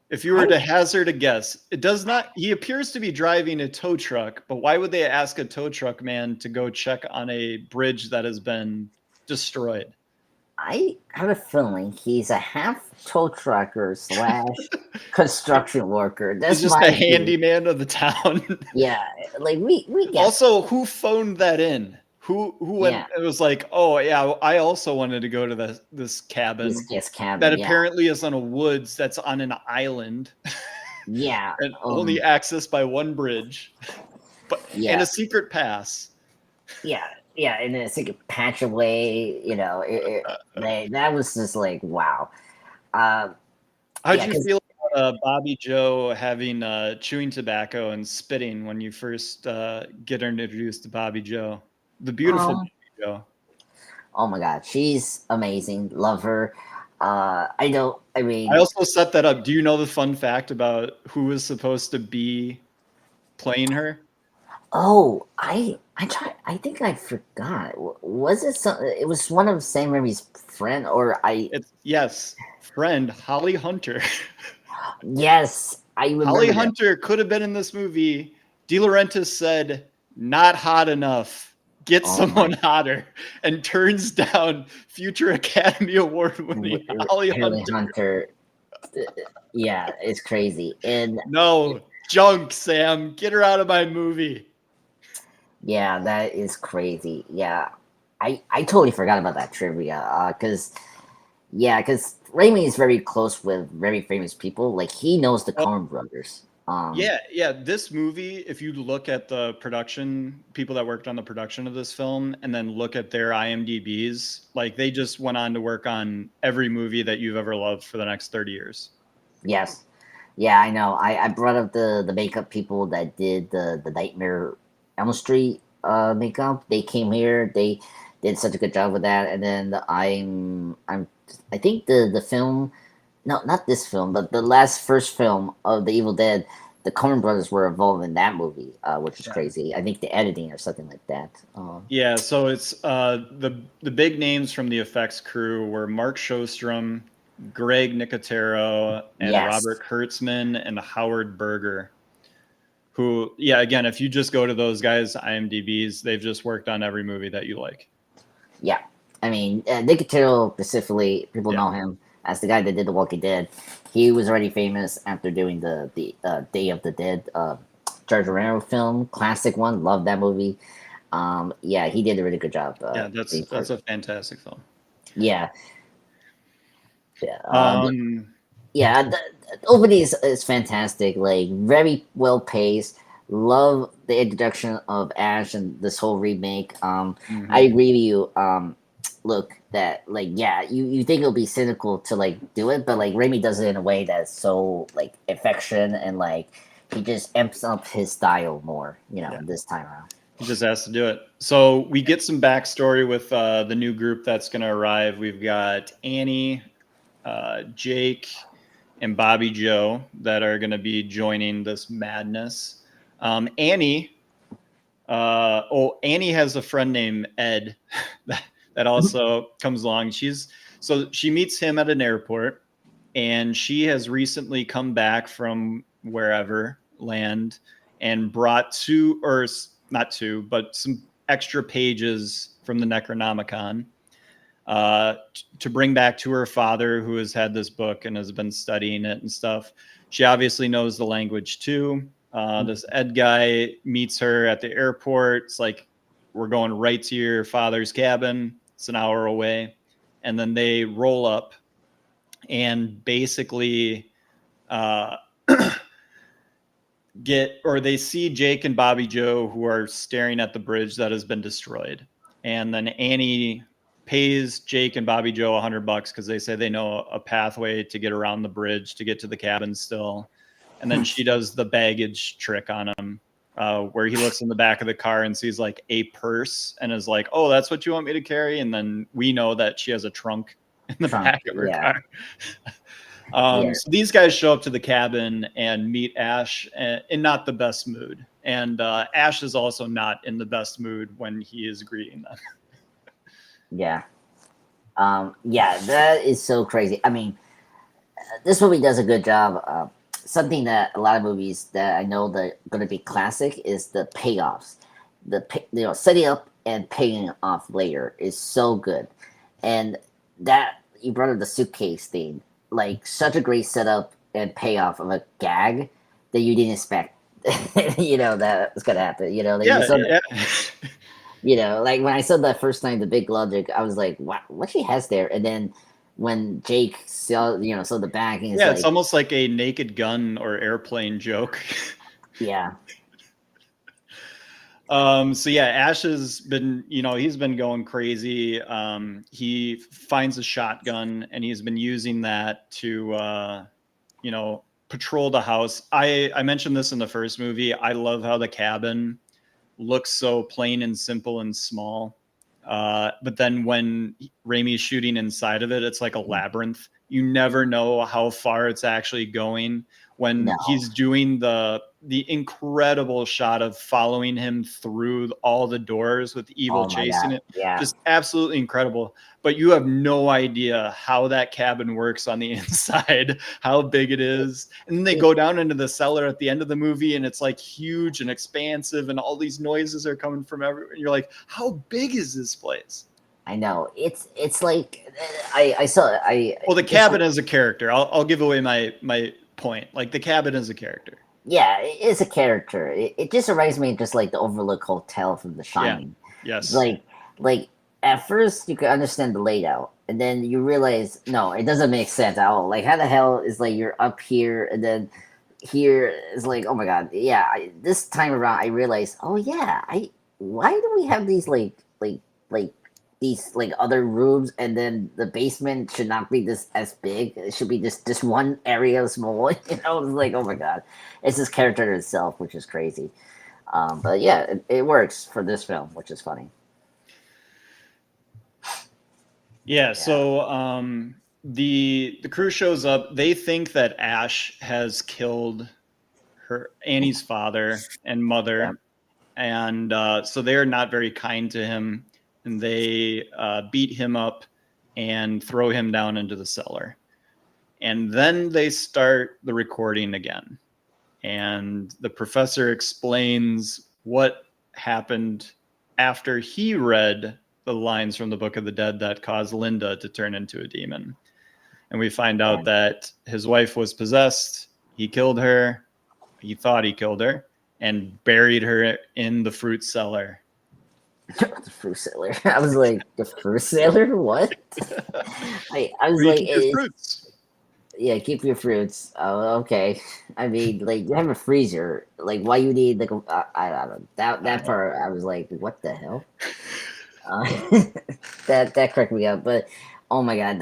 Speaker 1: If you were to hazard a guess, it does not. He appears to be driving a tow truck, but why would they ask a tow truck man to go check on a bridge that has been destroyed?
Speaker 2: I have a feeling he's a half tow trucker / construction worker. That's
Speaker 1: He's just
Speaker 2: my
Speaker 1: a
Speaker 2: opinion.
Speaker 1: handyman of the town.
Speaker 2: Yeah, like we get
Speaker 1: Also, who phoned that in? Who went?
Speaker 2: Yeah.
Speaker 1: It was like, oh yeah, I also wanted to go to this cabin
Speaker 2: this cabin.
Speaker 1: that
Speaker 2: yeah.
Speaker 1: apparently is on a woods that's on an island
Speaker 2: Yeah.
Speaker 1: and only accessed by one bridge, but
Speaker 2: Yeah.
Speaker 1: and a secret pass.
Speaker 2: yeah, and it's like a patch away, that was just like wow.
Speaker 1: How'd
Speaker 2: Yeah,
Speaker 1: you
Speaker 2: 'cause-
Speaker 1: feel about Bobby Joe having chewing tobacco and spitting when you first get introduced to Bobby Joe? The beautiful Bobby Joe.
Speaker 2: Oh my god, she's amazing. Love her. I
Speaker 1: also set that up. Do you know the fun fact about who was supposed to be playing her?
Speaker 2: Oh, I think I forgot. Was it it was one of Sam Raimi's friend
Speaker 1: Yes, friend Holly Hunter.
Speaker 2: Yes, I remember.
Speaker 1: Holly
Speaker 2: that.
Speaker 1: Hunter could have been in this movie. De Laurentiis said, "Not hot enough. Get someone hotter," and turns down future Academy Award winning Holly Hunter.
Speaker 2: Yeah, it's crazy. And
Speaker 1: No, junk, Sam. Get her out of my movie.
Speaker 2: yeah, that is crazy. Yeah, I totally forgot about that trivia. Because Raimi is very close with very famous people. Like he knows the Coen brothers.
Speaker 1: Yeah. This movie, if you look at the production, people that worked on the production of this film, and then look at their IMDb's, like they just went on to work on every movie that you've ever loved for the next 30 years.
Speaker 2: Yes. Yeah, I know. I brought up the makeup people that did the Nightmare Elm Street makeup. They came here. They did such a good job with that. And then I think the film. No, not this film, but the first film of The Evil Dead, the Coen brothers were involved in that movie, which is crazy. I think the editing or something like that.
Speaker 1: Yeah, so it's the big names from the effects crew were Mark Shostrom, Greg Nicotero, and Robert Kurtzman and Howard Berger. Who, yeah, again, if you just go to those guys' IMDb's, they've just worked on every movie that you like.
Speaker 2: Yeah, I mean Nicotero specifically, people know him as the guy that did The Walking Dead. He was already famous after doing the Day of the Dead George Romero film, classic one. Love that movie. Yeah, he did a really good job.
Speaker 1: That's a fantastic film.
Speaker 2: Yeah. Yeah. The opening is fantastic. Like very well paced. Love the introduction of Ash and this whole remake. I agree with you. Look, that like you think it'll be cynical to like do it, but like Raimi does it in a way that's so like affection and like he just amps up his style more, this time around.
Speaker 1: He just has to do it. So we get some backstory with the new group that's going to arrive. We've got Annie, Jake, and Bobby Joe that are going to be joining this madness. Annie has a friend named Ed that also comes along. She meets him at an airport, and she has recently come back from wherever land and brought some extra pages from the Necronomicon to bring back to her father, who has had this book and has been studying it and stuff. She obviously knows the language too. This Ed guy meets her at the airport. It's like, we're going right to your father's cabin. It's an hour away. And then they roll up and basically they see Jake and Bobby Joe, who are staring at the bridge that has been destroyed. And then Annie pays Jake and Bobby Joe $100 because they say they know a pathway to get around the bridge to get to the cabin still. And then she does the baggage trick on him. where he looks in the back of the car and sees like a purse and is like, "Oh, that's what you want me to carry?" And then we know that she has a trunk in the back of her car. So these guys show up to the cabin and meet Ash in not the best mood. And Ash is also not in the best mood when he is greeting them.
Speaker 2: Yeah. That is so crazy. I mean, this movie does a good job. Something that a lot of movies that I know that are going to be classic is the payoffs. Setting up and paying off later is so good. And that, you brought up the suitcase thing, like such a great setup and payoff of a gag that you didn't expect. That was going to happen. Like when I saw that first time, the big logic, I was like, what she has there? And then when Jake saw the bag, and
Speaker 1: it's almost like a Naked Gun or Airplane joke.
Speaker 2: Yeah.
Speaker 1: Ash has been, he's been going crazy. He finds a shotgun and he's been using that to, patrol the house. I mentioned this in the first movie. I love how the cabin looks so plain and simple and small. But then when Raimi's shooting inside of it, it's like a labyrinth. You never know how far it's actually going. When he's doing the incredible shot of following him through all the doors with Evil chasing it.
Speaker 2: Yeah.
Speaker 1: Just absolutely incredible. But you have no idea how that cabin works on the inside, how big it is. And then they go down into the cellar at the end of the movie and it's like huge and expansive and all these noises are coming from everywhere. You're like, how big is this place?
Speaker 2: I know. It's like the
Speaker 1: cabin is a character. I'll give away my point. Like the cabin is a character.
Speaker 2: Yeah, it is a character. It just reminds me of just like the Overlook Hotel from The Shining.
Speaker 1: Yeah. Yes.
Speaker 2: Like at first you could understand the layout, and then you realize no, it doesn't make sense at all. Like how the hell is like you're up here, and then here is like, oh my god, yeah. This time around, I realized, oh yeah, why do we have these like these like other rooms, and then the basement should not be this as big. It should be just one area small. It's like, oh my god, it's this character itself, which is crazy. But yeah, it works for this film, which is funny.
Speaker 1: Yeah. So the crew shows up. They think that Ash has killed Annie's father and mother, and so they're not very kind to him. And they beat him up and throw him down into the cellar. And then they start the recording again. And the professor explains what happened after he read the lines from the Book of the Dead that caused Linda to turn into a demon. And we find out that his wife was possessed. He killed her. He thought he killed her and buried her in the fruit cellar.
Speaker 2: The fruit cellar. I was like, the fruit cellar? What? I was like,
Speaker 1: keep fruits.
Speaker 2: Yeah, keep your fruits. Oh, okay. I mean, like, you have a freezer. Like, why you need like I don't know. That part, I was like, what the hell? That cracked me up. But oh my god,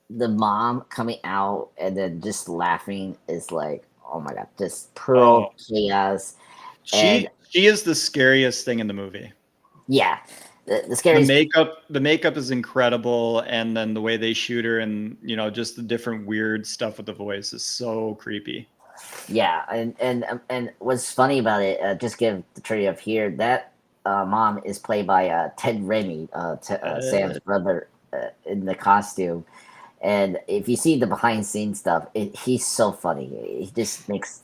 Speaker 2: the mom coming out and then just laughing is like, oh my god, just pearl chaos.
Speaker 1: She is the scariest thing in the movie.
Speaker 2: Yeah, the scariest.
Speaker 1: The makeup is incredible, and then the way they shoot her, and just the different weird stuff with the voice is so creepy.
Speaker 2: Yeah, and what's funny about it, just give the trivia of here, that mom is played by Ted Raimi, Sam's brother, in the costume. And if you see the behind scenes stuff, he's so funny. He just makes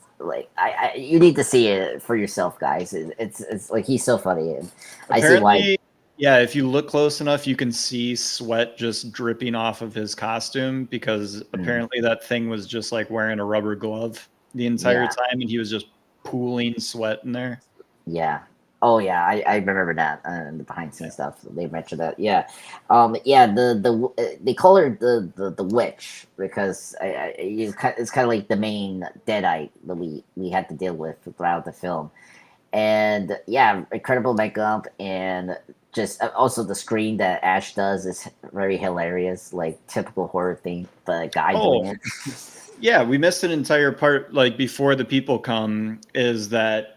Speaker 2: you need to see it for yourself, guys. It's like he's so funny, and I see why.
Speaker 1: Yeah, if you look close enough, you can see sweat just dripping off of his costume because apparently that thing was just like wearing a rubber glove the entire time, and he was just pooling sweat in there.
Speaker 2: Yeah. Oh yeah, I remember that the behind scenes stuff. They mentioned that. Yeah, they call her the witch because it's kind of like the main deadite that we had to deal with throughout the film, and yeah, incredible makeup and just also the scream that Ash does is very hilarious, like typical horror thing, but a guy doing it.
Speaker 1: Yeah, we missed an entire part like before the people come is that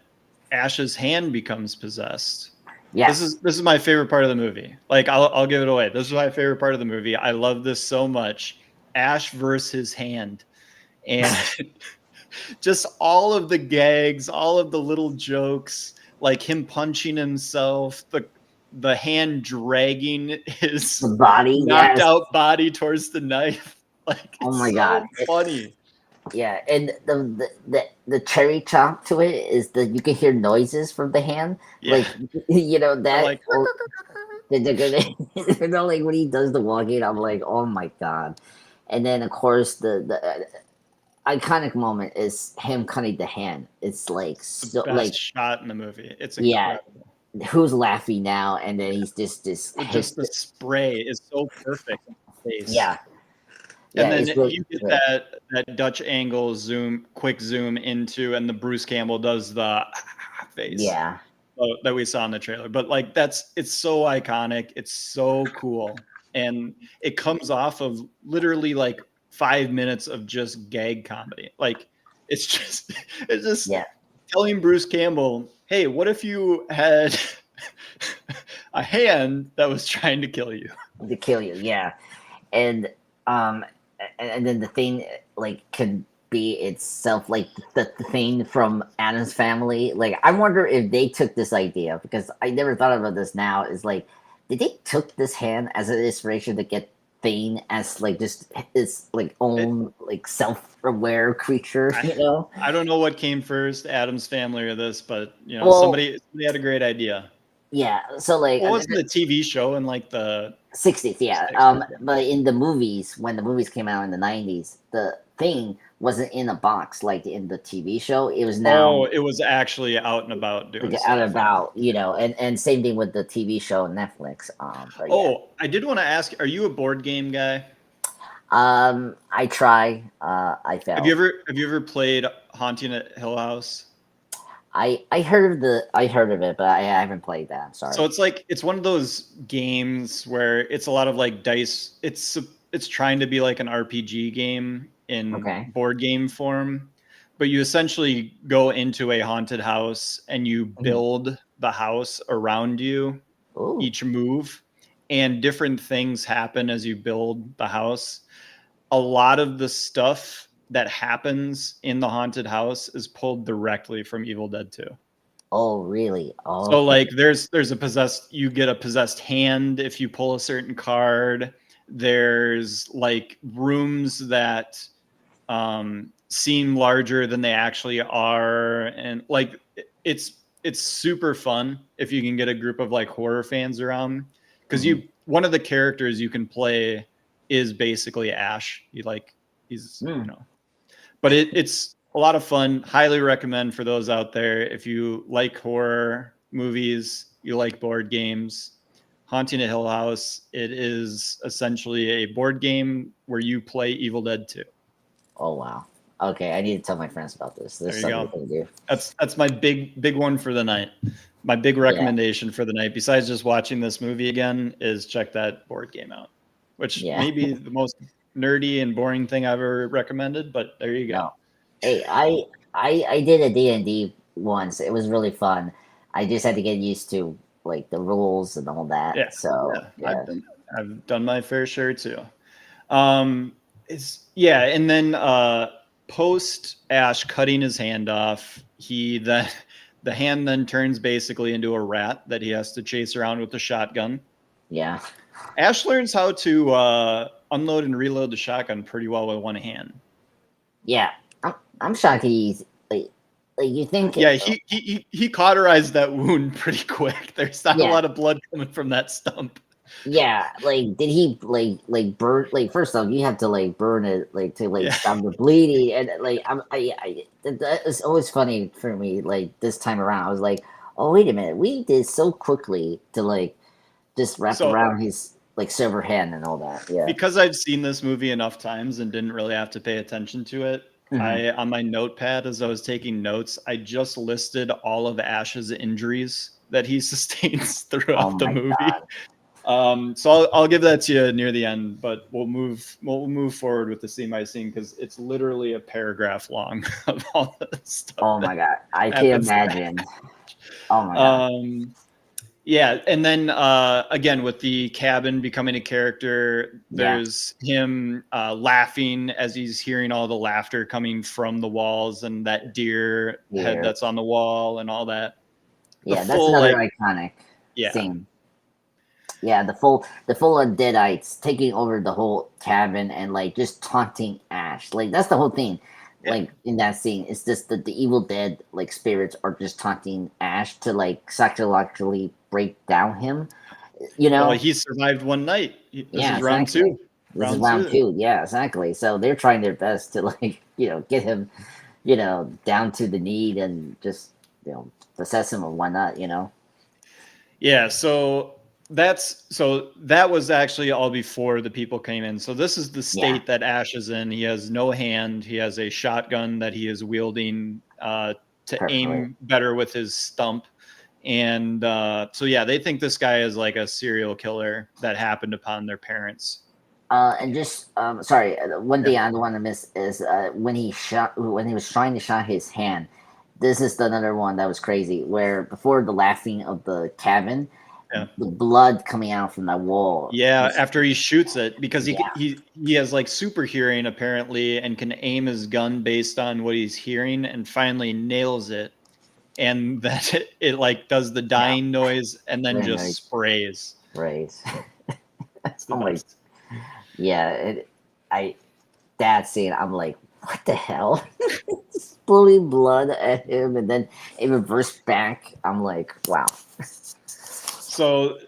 Speaker 1: Ash's hand becomes possessed.
Speaker 2: Yes.
Speaker 1: This is my favorite part of the movie. Like I'll give it away. This is my favorite part of the movie. I love this so much. Ash versus his hand, and just all of the gags, all of the little jokes, like him punching himself, the hand dragging his
Speaker 2: The body,
Speaker 1: knocked
Speaker 2: yes.
Speaker 1: out body towards the knife. Like
Speaker 2: Oh
Speaker 1: it's
Speaker 2: my
Speaker 1: so
Speaker 2: God.
Speaker 1: funny.
Speaker 2: Yeah, and the cherry chop to it is that you can hear noises from the hand,
Speaker 1: Yeah.
Speaker 2: like you know
Speaker 1: They're
Speaker 2: that.
Speaker 1: like,
Speaker 2: You know, like when he does the walking, I'm like, oh my God. And then of course the iconic moment is him cutting the hand. It's like
Speaker 1: the
Speaker 2: so
Speaker 1: best
Speaker 2: like
Speaker 1: shot in the movie. It's
Speaker 2: yeah,
Speaker 1: incredible.
Speaker 2: who's laughing now? And then he's just
Speaker 1: Just the spray is so perfect in the face.
Speaker 2: yeah.
Speaker 1: And
Speaker 2: Yeah,
Speaker 1: then
Speaker 2: it's really
Speaker 1: you get
Speaker 2: good.
Speaker 1: that Dutch angle quick zoom into, and the Bruce Campbell does the face
Speaker 2: Yeah.
Speaker 1: that we saw in the trailer. But like it's so iconic. It's so cool. And it comes off of literally like 5 minutes of just gag comedy. Like it's just
Speaker 2: Yeah.
Speaker 1: telling Bruce Campbell, hey, what if you had a hand that was trying to kill you?
Speaker 2: To kill you, yeah. And and then the thing like could be itself like the thing from Adam's Family. Like I wonder if they took this idea, because I never thought about this now, is like did they took this hand as an inspiration to get Thane as like just his like own like self-aware creature, you know?
Speaker 1: I don't know what came first, Adam's Family or this, but you know,
Speaker 2: Well,
Speaker 1: somebody had a great idea.
Speaker 2: Yeah. So like
Speaker 1: What was the TV show in like the
Speaker 2: 60s, yeah.
Speaker 1: 60s?
Speaker 2: But in the movies, when the movies came out in the 90s, the thing wasn't in a box like in the TV show. It was now
Speaker 1: Oh, it was actually out and about doing
Speaker 2: like
Speaker 1: stuff.
Speaker 2: out and about, you know, and same thing with the TV show on Netflix. But yeah.
Speaker 1: Oh, I did want to ask, are you a board game guy?
Speaker 2: I try. I fail.
Speaker 1: Have you ever played Haunting at Hill House?
Speaker 2: I heard of it, but I haven't played that. I'm sorry.
Speaker 1: So it's one of those games where it's a lot of like dice. It's trying to be like an RPG game in
Speaker 2: Okay.
Speaker 1: board game form, but you essentially go into a haunted house and you build the house around you
Speaker 2: Ooh.
Speaker 1: each move, and different things happen as you build the house. A lot of the stuff that happens in the haunted house is pulled directly from Evil Dead 2.
Speaker 2: Oh, really? Oh.
Speaker 1: So like there's you get a possessed hand if you pull a certain card. There's like rooms that seem larger than they actually are, and like it's super fun if you can get a group of like horror fans around, because one of the characters you can play is basically Ash. He's you know, but it's a lot of fun. Highly recommend for those out there. If you like horror movies, you like board games, Haunting at Hill House, it is essentially a board game where you play Evil Dead 2.
Speaker 2: Oh wow. Okay, I need to tell my friends about this. There's
Speaker 1: There you
Speaker 2: something we can do.
Speaker 1: That's my big one for the night. My big recommendation for the night, besides just watching this movie again, is check that board game out. Which may be the most nerdy and boring thing I've ever recommended, but there you go.
Speaker 2: No. Hey, I did a D&D once. It was really fun. I just had to get used to like the rules and all that.
Speaker 1: Yeah.
Speaker 2: So
Speaker 1: yeah. I've done my fair share too. And then post Ash cutting his hand off, the hand then turns basically into a rat that he has to chase around with a shotgun.
Speaker 2: Yeah.
Speaker 1: Ash learns how to unload and reload the shotgun pretty well with one hand.
Speaker 2: Yeah. I'm shocked he's like you think.
Speaker 1: Yeah, he cauterized that wound pretty quick. There's not a lot of blood coming from that stump.
Speaker 2: Yeah, like did he like burn? Like first off, you have to like burn it like to stop the bleeding, and like it's always funny for me. Like this time around, I was like, oh wait a minute, we did so quickly to like just wrap around his like silver hand and all that. Yeah,
Speaker 1: because I've seen this movie enough times and didn't really have to pay attention to it. I on my notepad as I was taking notes, I just listed all of Ash's injuries that he sustains throughout the movie. God. So I'll give that to you near the end, but we'll move forward with the scene by scene because it's literally a paragraph long of all this stuff.
Speaker 2: Oh my God, I can't imagine. Oh my god.
Speaker 1: Yeah, and then again with the cabin becoming a character, there's him laughing as he's hearing all the laughter coming from the walls and that deer head that's on the wall and all that.
Speaker 2: Yeah, that's
Speaker 1: full,
Speaker 2: another
Speaker 1: like-
Speaker 2: iconic
Speaker 1: Yeah,
Speaker 2: scene. Yeah, the full Deadites taking over the whole cabin and like just taunting Ash. Like that's the whole thing.
Speaker 1: Yeah.
Speaker 2: Like in that scene, it's just that the Evil Dead like spirits are just taunting Ash to like psychologically break down him. You know?
Speaker 1: well, he survived one night. This
Speaker 2: Yeah,
Speaker 1: is round
Speaker 2: exactly.
Speaker 1: two.
Speaker 2: This is
Speaker 1: Round
Speaker 2: round two. Yeah, exactly. So they're trying their best to like, get him, down to the need and just, possess him and whatnot,
Speaker 1: Yeah, so that was actually all before the people came in. So this is the state that Ash is in. He has no hand. He has a shotgun that he is wielding to aim better with his stump. And so yeah, they think this guy is like a serial killer that happened upon their parents.
Speaker 2: And just sorry, one thing I don't want to miss is when he was trying to shot his hand. This is another one that was crazy. Where before the laughing of the cabin, the blood coming out from that wall.
Speaker 1: Yeah, after he shoots it, because he has like super hearing apparently, and can aim his gun based on what he's hearing, and finally nails it, and that it like does the dying noise, and then just sprays.
Speaker 2: Sprays.
Speaker 1: That's the
Speaker 2: Oh my.
Speaker 1: best.
Speaker 2: Yeah, that scene, I'm like, what the hell? Spilling blood at him, and then it reversed back. I'm like, wow.
Speaker 1: So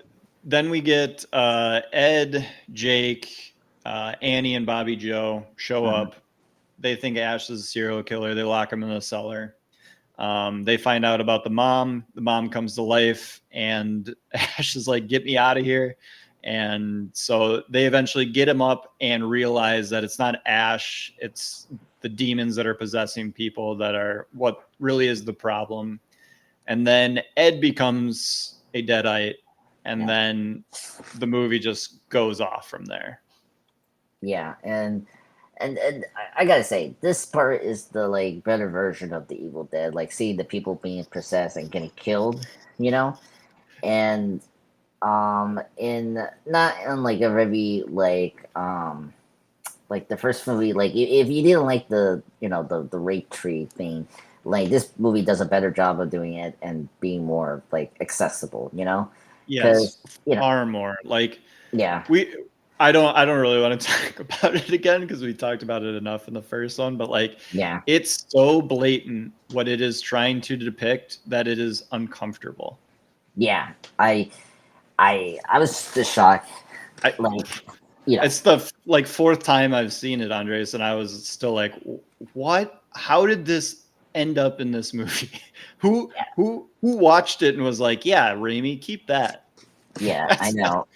Speaker 1: then we get Ed, Jake, Annie, and Bobby Joe show up. They think Ash is a serial killer. They lock him in the cellar. They find out about the mom. The mom comes to life, and Ash is like, get me out of here. And so they eventually get him up and realize that it's not Ash, it's the demons that are possessing people that are what really is the problem. And then Ed becomes a Deadite, and then the movie just goes off from there.
Speaker 2: Yeah, and I gotta say, this part is the like better version of the Evil Dead. Like seeing the people being possessed and getting killed, and in not in like a very like the first movie, like if you didn't like the the rape tree thing, like this movie does a better job of doing it and being more like accessible,
Speaker 1: Yes, far more. Like I don't really want to talk about it again because we talked about it enough in the first one, but like it's so blatant what it is trying to depict that it is uncomfortable.
Speaker 2: Yeah, I was just shocked.
Speaker 1: It's the like fourth time I've seen it, Andres, and I was still like, what? How did this end up in this movie? Who watched it and was like, yeah, Raimi, keep that.
Speaker 2: Yeah, I know.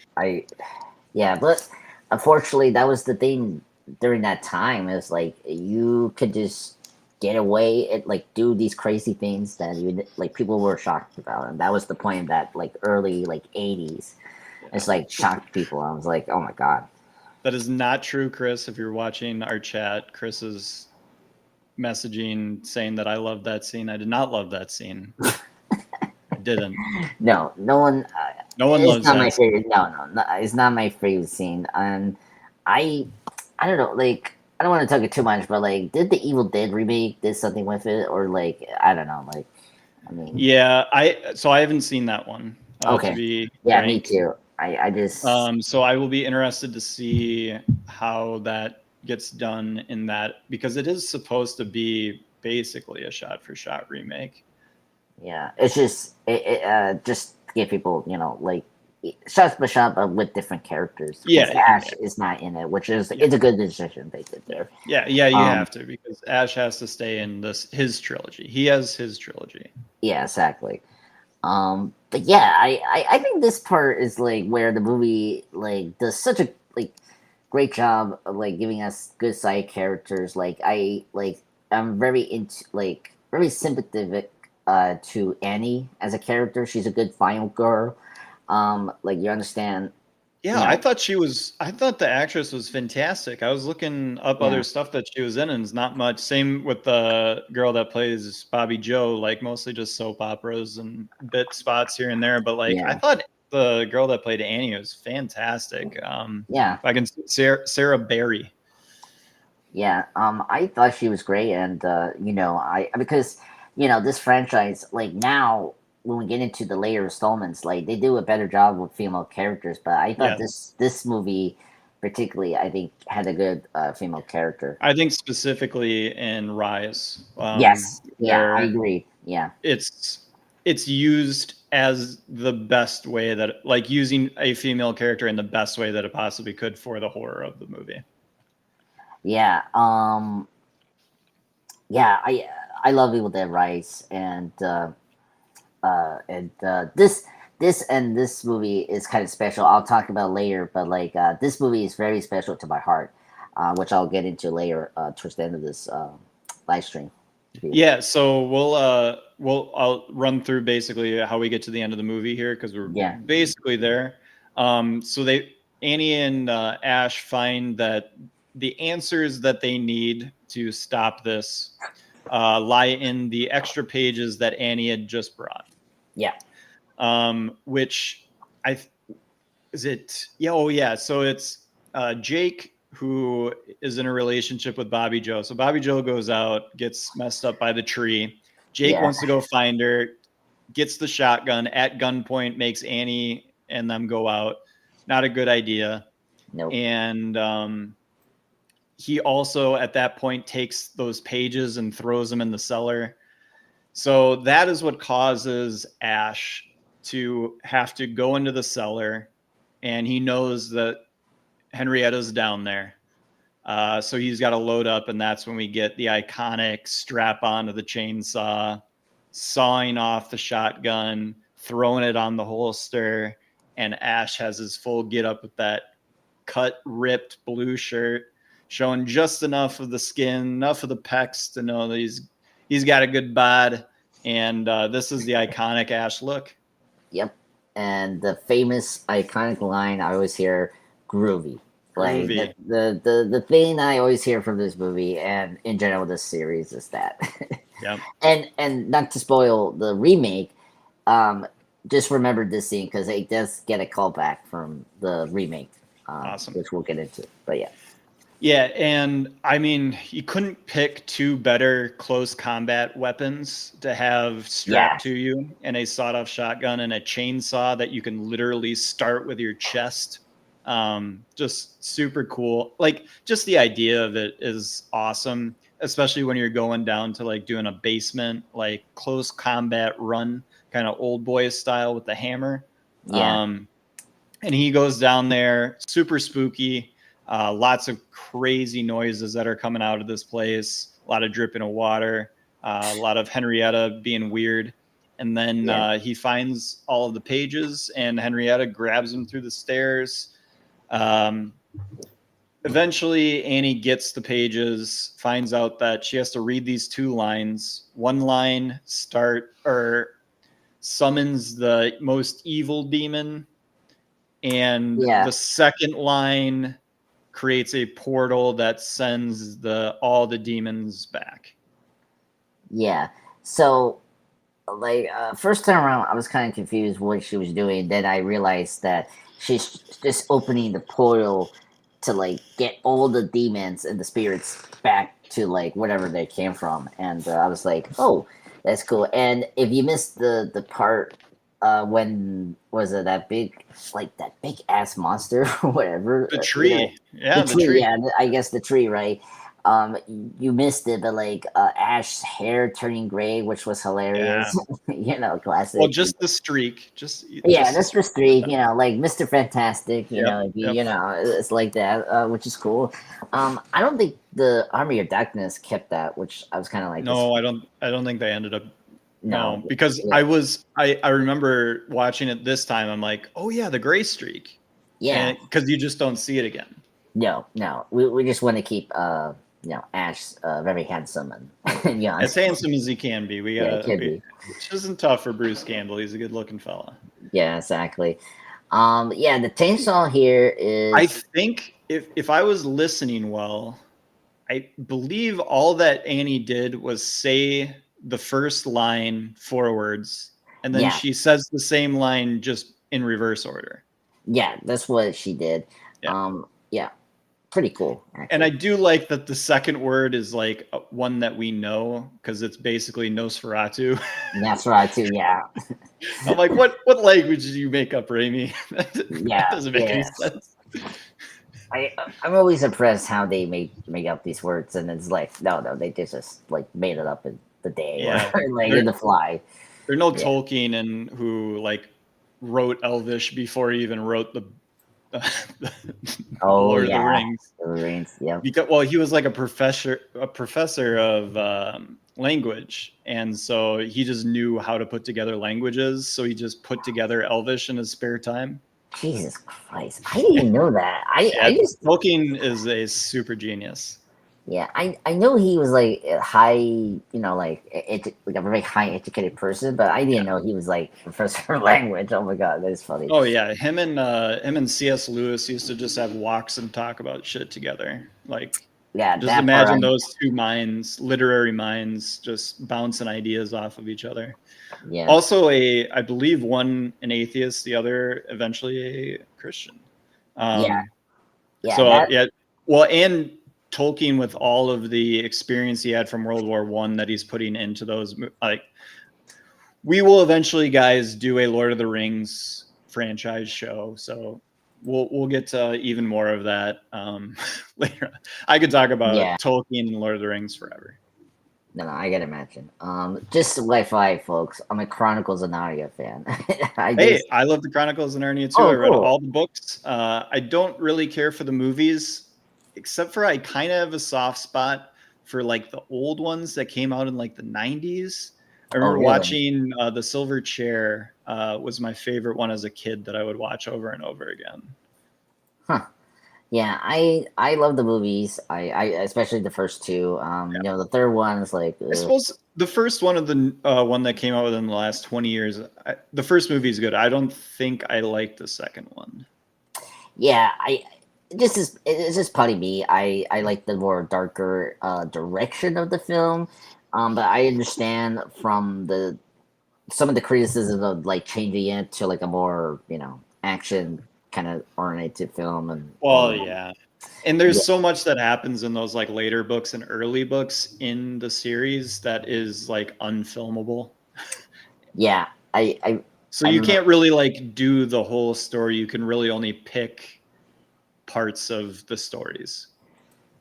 Speaker 2: But unfortunately, that was the thing during that time. Is like you could just get away and like do these crazy things that like people were shocked about, and that was the point of that like early like 80s. It's like shocked people. I was like, oh my god.
Speaker 1: That is not true, Chris. If you're watching our chat, Chris is messaging saying that I love that scene. I did not love that scene. I didn't.
Speaker 2: No one.
Speaker 1: No one loves
Speaker 2: not
Speaker 1: that.
Speaker 2: My favorite. No, it's not my favorite scene. And I don't know. Like, I don't want to talk it too much, but like, did the Evil Dead remake did something with it, or like, I don't know. Like, I mean,
Speaker 1: yeah, I haven't seen that one.
Speaker 2: Okay.
Speaker 1: To be
Speaker 2: yeah,
Speaker 1: frank.
Speaker 2: me too. I just.
Speaker 1: So I will be interested to see how that gets done in that, because it is supposed to be basically a shot-for-shot remake.
Speaker 2: Yeah, it's just just to get people, like shot by shot, but with different characters. Ash is not in it, which is it's a good decision they did there.
Speaker 1: Yeah, you have to, because Ash has to stay in his trilogy. He has his trilogy.
Speaker 2: Yeah, exactly. But yeah, I think this part is like where the movie like does such a like great job of like giving us good side characters. Like I'm very into like very sympathetic to Annie as a character. She's a good final girl. Like you understand
Speaker 1: Yeah,
Speaker 2: you know,
Speaker 1: I thought the actress was fantastic. I was looking up
Speaker 2: Yeah.
Speaker 1: other stuff that she was in, and it's not much. Same with the girl that plays Bobby Joe, like mostly just soap operas and bit spots here and there. But like, I
Speaker 2: Yeah.
Speaker 1: thought the girl that played Annie was fantastic.
Speaker 2: Yeah.
Speaker 1: If I can, Sarah Berry.
Speaker 2: Yeah, I thought she was great, and because this franchise, like, now when we get into the later installments, like, they do a better job with female characters. But I thought
Speaker 1: Yeah.
Speaker 2: this movie, particularly, I think, had a good female character.
Speaker 1: I think specifically in Rise.
Speaker 2: Yes, yeah, I
Speaker 1: where
Speaker 2: agree. Yeah,
Speaker 1: it's used as the best way that, like, using a female character in the best way that it possibly could for the horror of the movie.
Speaker 2: yeah, yeah. I love Evil Dead Rise, and this movie is kind of special. I'll talk about later, but like this movie is very special to my heart, which I'll get into later towards the end of this live stream.
Speaker 1: Yeah, so I'll run through basically how we get to the end of the movie here, because we're basically there. So Annie and Ash find that the answers that they need to stop this lie in the extra pages that Annie had just brought.
Speaker 2: Yeah.
Speaker 1: Which is it? Yeah. Oh yeah. So it's Jake, who is in a relationship with Bobby Joe. So Bobby Joe goes out, gets messed up by the tree. Jake wants to go find her, gets the shotgun at gunpoint, makes Annie and them go out. Not a good idea.
Speaker 2: Nope.
Speaker 1: And he also at that point takes those pages and throws them in the cellar. So that is what causes Ash to have to go into the cellar, and he knows that Henrietta's down there. So he's got to load up, and that's when we get the iconic strap onto the chainsaw, sawing off the shotgun, throwing it on the holster, and Ash has his full get up with that cut, ripped blue shirt, showing just enough of the skin, enough of the pecs to know that he's got a good bod. And this is the iconic Ash look.
Speaker 2: Yep. And the famous iconic line I always hear, groovy. Like
Speaker 1: Groovy.
Speaker 2: The thing I always hear from this movie and in general this series is that.
Speaker 1: Yep.
Speaker 2: And not to spoil the remake, just remember this scene because it does get a callback from the remake,
Speaker 1: Awesome.
Speaker 2: which we'll get into. But yeah.
Speaker 1: Yeah, and I mean, you couldn't pick two better close combat weapons to have strapped to you, and a sawed-off shotgun and a chainsaw that you can literally start with your chest. Just super cool. Like, just the idea of it is awesome, especially when you're going down to like doing a basement, like close combat run, kind of old boy style with the hammer.
Speaker 2: Yeah.
Speaker 1: And he goes down there, super spooky. Lots of crazy noises that are coming out of this place. A lot of dripping of water. A lot of Henrietta being weird. And then he finds all of the pages, and Henrietta grabs him through the stairs. Eventually, Annie gets the pages, finds out that she has to read these two lines. One line summons the most evil demon, and the second line creates a portal that sends all the demons back.
Speaker 2: Yeah. So, like, first time around, I was kind of confused what she was doing. Then I realized that she's just opening the portal to, like, get all the demons and the spirits back to, like, whatever they came from. And I was like, oh, that's cool. And if you missed the part when was it that big ass monster or whatever,
Speaker 1: the tree, the
Speaker 2: tree. Yeah, I guess the tree, right? You missed it, but like Ash's hair turning gray, which was hilarious. Classic.
Speaker 1: Well, just the streak, just
Speaker 2: that's the streak. Like Mr. Fantastic. It's like that, which is cool. I don't think the Army of Darkness kept that, which I was kind of like.
Speaker 1: No, I don't think they ended up. No, because I remember watching it this time. I'm like, oh yeah, the gray streak. Yeah, because you just don't see it again.
Speaker 2: No, we just want to keep Ash very handsome and
Speaker 1: as handsome as he can be. Which isn't tough for Bruce Campbell. He's a good looking fella.
Speaker 2: Yeah, exactly. Yeah, the theme song here is.
Speaker 1: I think if I was listening well, I believe all that Annie did was say the first line forwards, and then
Speaker 2: Yeah.
Speaker 1: she says the same line just in reverse order.
Speaker 2: Yeah, that's what she did.
Speaker 1: Yeah.
Speaker 2: Yeah, pretty cool. Actually.
Speaker 1: And I do like that the second word is like one that we know because it's basically Nosferatu.
Speaker 2: That's right too. Yeah,
Speaker 1: I'm like, what language did you make up, Raimi?
Speaker 2: Yeah,
Speaker 1: That doesn't make any
Speaker 2: yeah.
Speaker 1: sense.
Speaker 2: I'm always impressed how they make up these words, and it's like no, they just like made it up in the day
Speaker 1: Yeah.
Speaker 2: or like in the fly.
Speaker 1: There's no
Speaker 2: Yeah.
Speaker 1: Tolkien and who like wrote Elvish before he even wrote the
Speaker 2: Oh
Speaker 1: Lord of the
Speaker 2: yeah,
Speaker 1: Rings.
Speaker 2: the rings. Yeah,
Speaker 1: Because he was like a professor of language, and so he just knew how to put together languages. So he just put together Elvish in his spare time.
Speaker 2: Jesus Christ, I didn't even know that. I
Speaker 1: Yeah,
Speaker 2: just
Speaker 1: Tolkien is a super genius.
Speaker 2: yeah, I know he was like a high, like like a very high educated person, but I didn't know he was like professor of language. Oh my god, that's funny.
Speaker 1: Oh yeah, him and C.S. Lewis used to just have walks and talk about shit together. Like,
Speaker 2: Yeah,
Speaker 1: just
Speaker 2: that
Speaker 1: imagine
Speaker 2: part.
Speaker 1: those two minds, literary minds, just bouncing ideas off of each other.
Speaker 2: Yeah,
Speaker 1: Also, I believe one an atheist, the other eventually a Christian.
Speaker 2: yeah,
Speaker 1: So
Speaker 2: that,
Speaker 1: yeah, well, and Tolkien with all of the experience he had from World War I that he's putting into those, like, we will eventually, guys, do a Lord of the Rings franchise show. So we'll get to even more of that later on. I could talk about
Speaker 2: Yeah.
Speaker 1: Tolkien and Lord of the Rings forever.
Speaker 2: no, I can imagine. Just Wi-Fi, folks. I'm a Chronicles of Narnia fan.
Speaker 1: Hey, I love the Chronicles of Narnia too.
Speaker 2: Oh,
Speaker 1: I read
Speaker 2: cool.
Speaker 1: all the books. I don't really care for the movies, except for I kind of have a soft spot for like the old ones that came out in like the 90s. I remember
Speaker 2: really?
Speaker 1: watching The Silver Chair was my favorite one as a kid that I would watch over and over again.
Speaker 2: Yeah, I love the movies. I especially the first two. The third one is like,
Speaker 1: I suppose the first one of the one that came out within the last 20 years, the first movie is good. I don't think I liked the second one.
Speaker 2: yeah, it's just probably me. I like the more darker direction of the film, but I understand from some of the criticism of like changing it to like a more action kind of oriented film and
Speaker 1: Well, yeah. And there's
Speaker 2: Yeah.
Speaker 1: so much that happens in those like later books and early books in the series that is like unfilmable.
Speaker 2: yeah, I
Speaker 1: So
Speaker 2: I
Speaker 1: you
Speaker 2: remember-
Speaker 1: can't really like do the whole story. You can really only pick parts of the stories.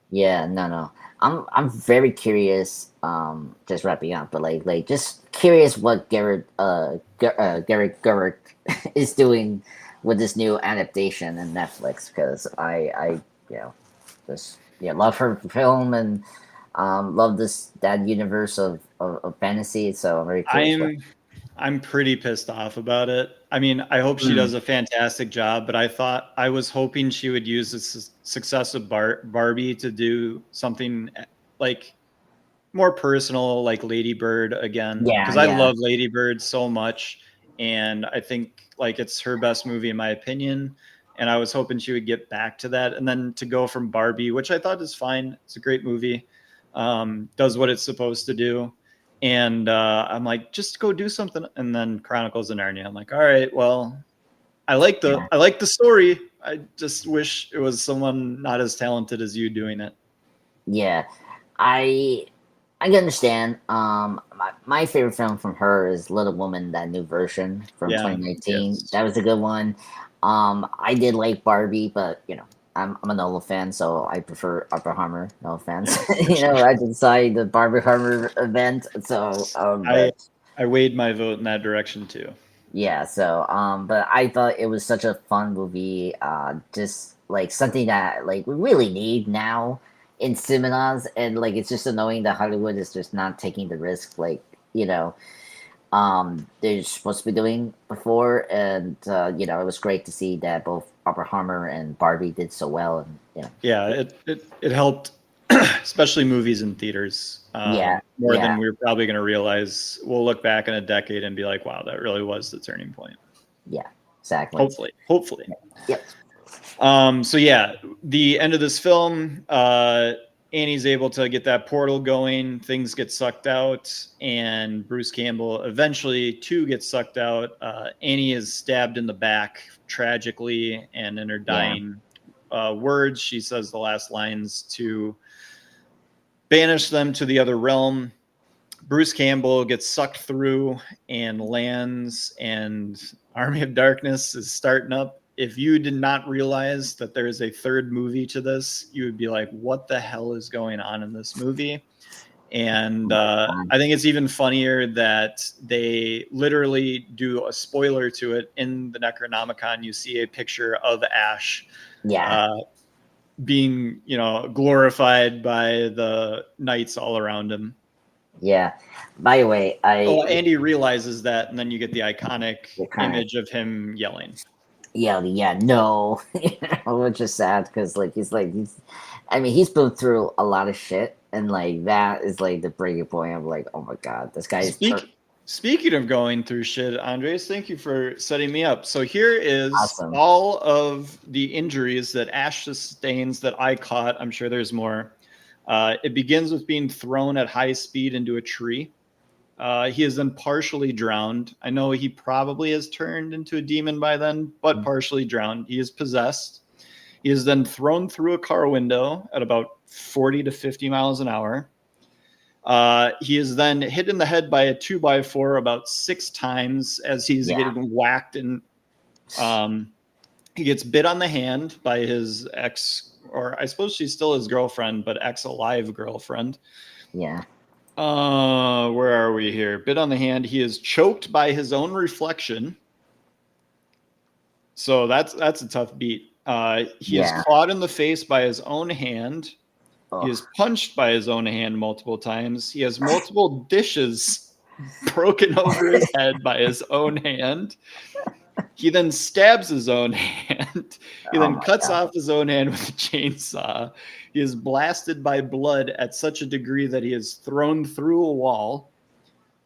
Speaker 2: Yeah, no. I'm very curious. Just wrapping up, but like just curious what Garrett Garrett Gerwig is doing with this new adaptation in Netflix because I just love her film and love that universe of fantasy. So I'm very curious.
Speaker 1: I'm pretty pissed off about it. I mean, I hope she does a fantastic job, but I was hoping she would use the success of Barbie to do something like more personal, like Lady Bird again.
Speaker 2: Yeah,
Speaker 1: Because I
Speaker 2: yeah.
Speaker 1: love Lady Bird so much, and I think like it's her best movie in my opinion. And I was hoping she would get back to that, and then to go from Barbie, which I thought is fine. It's a great movie, does what it's supposed to do. And I'm like, just go do something. And then Chronicles of Narnia. I'm like, all right, well, I like the story. I just wish it was someone not as talented as you doing it.
Speaker 2: Yeah, I can understand. My favorite film from her is Little Woman, that new version from
Speaker 1: Yeah,
Speaker 2: 2019.
Speaker 1: yes.
Speaker 2: That was a good one. I did like Barbie, but I'm a Nolan fan, so I prefer Oppenheimer. No offense, I decided the Barbie Hammer event. So
Speaker 1: I weighed my vote in that direction too.
Speaker 2: yeah, so but I thought it was such a fun movie, just like something that like we really need now in cinemas, and like it's just annoying that Hollywood is just not taking the risk, like they're supposed to be doing before, and it was great to see that both Oppenheimer and Barbie did so well, and
Speaker 1: Yeah, it helped, especially movies in theaters. More
Speaker 2: yeah.
Speaker 1: than we're probably going to realize. We'll look back in a decade and be like, wow, that really was the turning point.
Speaker 2: Yeah, Exactly.
Speaker 1: Hopefully.
Speaker 2: Yep.
Speaker 1: So yeah, the end of this film, Annie's able to get that portal going, things get sucked out, and Bruce Campbell eventually too gets sucked out. Annie is stabbed in the back tragically, and in her dying words, she says the last lines to banish them to the other realm. Bruce Campbell gets sucked through and lands, and Army of Darkness is starting up. If you did not realize that there is a third movie to this, you would be like, what the hell is going on in this movie? And I think it's even funnier that they literally do a spoiler to it. In the Necronomicon, you see a picture of Ash being, glorified by the knights all around him.
Speaker 2: Yeah. By the way,
Speaker 1: Andy realizes that, and then you get the iconic image of him yelling.
Speaker 2: No, which is sad because he's been through a lot of shit, and like that is like the breaking point of like, oh my god, this guy is.
Speaker 1: Speaking of going through shit, Andres, thank you for setting me up. So here is
Speaker 2: awesome.
Speaker 1: All of the injuries that Ash sustains that I caught. I'm sure there's more. It begins with being thrown at high speed into a tree. He is then partially drowned. I know he probably has turned into a demon by then, but partially drowned. He is possessed. He is then thrown through a car window at about 40 to 50 miles an hour. He is then hit in the head by a 2x4 about 6 times as he's getting whacked. And he gets bit on the hand by his ex, or I suppose she's still his girlfriend, but ex-alive girlfriend.
Speaker 2: Yeah.
Speaker 1: Where are we here? Bit on the hand. He is choked by his own reflection. So that's a tough beat. He is clawed in the face by his own hand. Oh. He is punched by his own hand multiple times. He has multiple dishes broken over his head by his own hand. He then stabs his own hand. He then cuts off his own hand with a chainsaw. He is blasted by blood at such a degree that he is thrown through a wall.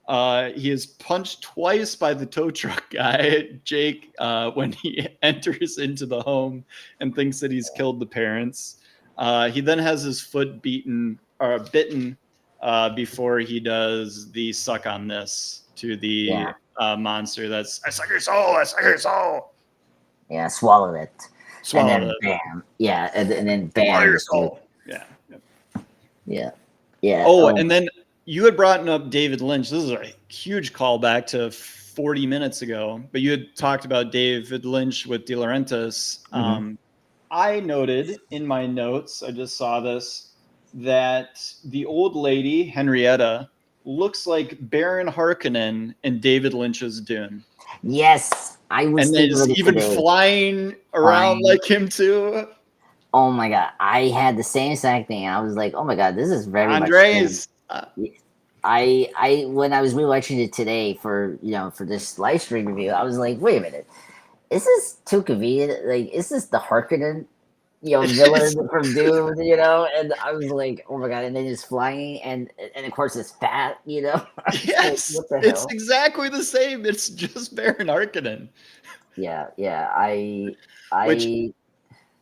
Speaker 1: He is punched twice by the tow truck guy, Jake, when he enters into the home and thinks that he's killed the parents. He then has his foot bitten before he does the suck on this to the monster. That's, I suck your soul, I suck your soul.
Speaker 2: Yeah, swallow it.
Speaker 1: Swallow
Speaker 2: and then
Speaker 1: it.
Speaker 2: Bam. Yeah, and then bam.
Speaker 1: Your soul. Yeah.
Speaker 2: Oh,
Speaker 1: and then you had brought up David Lynch. This is a huge callback to 40 minutes ago, but you had talked about David Lynch with De Laurentiis. I noted in my notes, I just saw this, that the old lady, Henrietta, looks like Baron Harkonnen in David Lynch's Dune.
Speaker 2: Yes, I was.
Speaker 1: And then even flying around like him too.
Speaker 2: Oh my god, I had the same exact thing. I was like, oh my god, this is very
Speaker 1: Andres.
Speaker 2: I when I was rewatching it today for this live stream review, I was like, wait a minute, is this too convenient? Like, is this the Harkonnen, villain from Dune? And I was like, oh my god, and then it's flying, and of course it's fat,
Speaker 1: Yes,
Speaker 2: what the hell?
Speaker 1: It's exactly the same. It's just Baron Harkonnen.
Speaker 2: Yeah.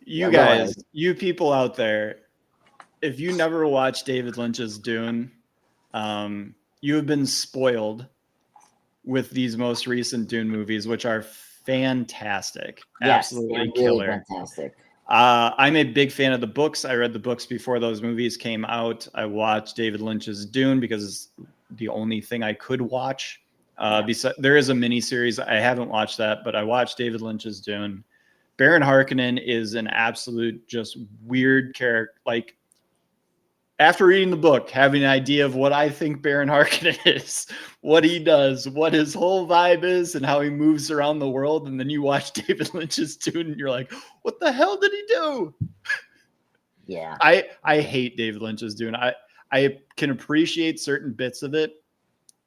Speaker 1: You guys, you people out there, if you never watched David Lynch's Dune, you have been spoiled with these most recent Dune movies, which are fantastic.
Speaker 2: Yes,
Speaker 1: absolutely
Speaker 2: really
Speaker 1: killer.
Speaker 2: Fantastic.
Speaker 1: I'm a big fan of the books. I read the books before those movies came out. I watched David Lynch's Dune because it's the only thing I could watch. There is a miniseries. I haven't watched that, but I watched David Lynch's Dune. Baron Harkonnen is an absolute just weird character. Like, after reading the book, having an idea of what I think Baron Harkonnen is, what he does, what his whole vibe is, and how he moves around the world, and then you watch David Lynch's Dune, and you're like, what the hell did he do?
Speaker 2: Yeah.
Speaker 1: I hate David Lynch's Dune. I can appreciate certain bits of it,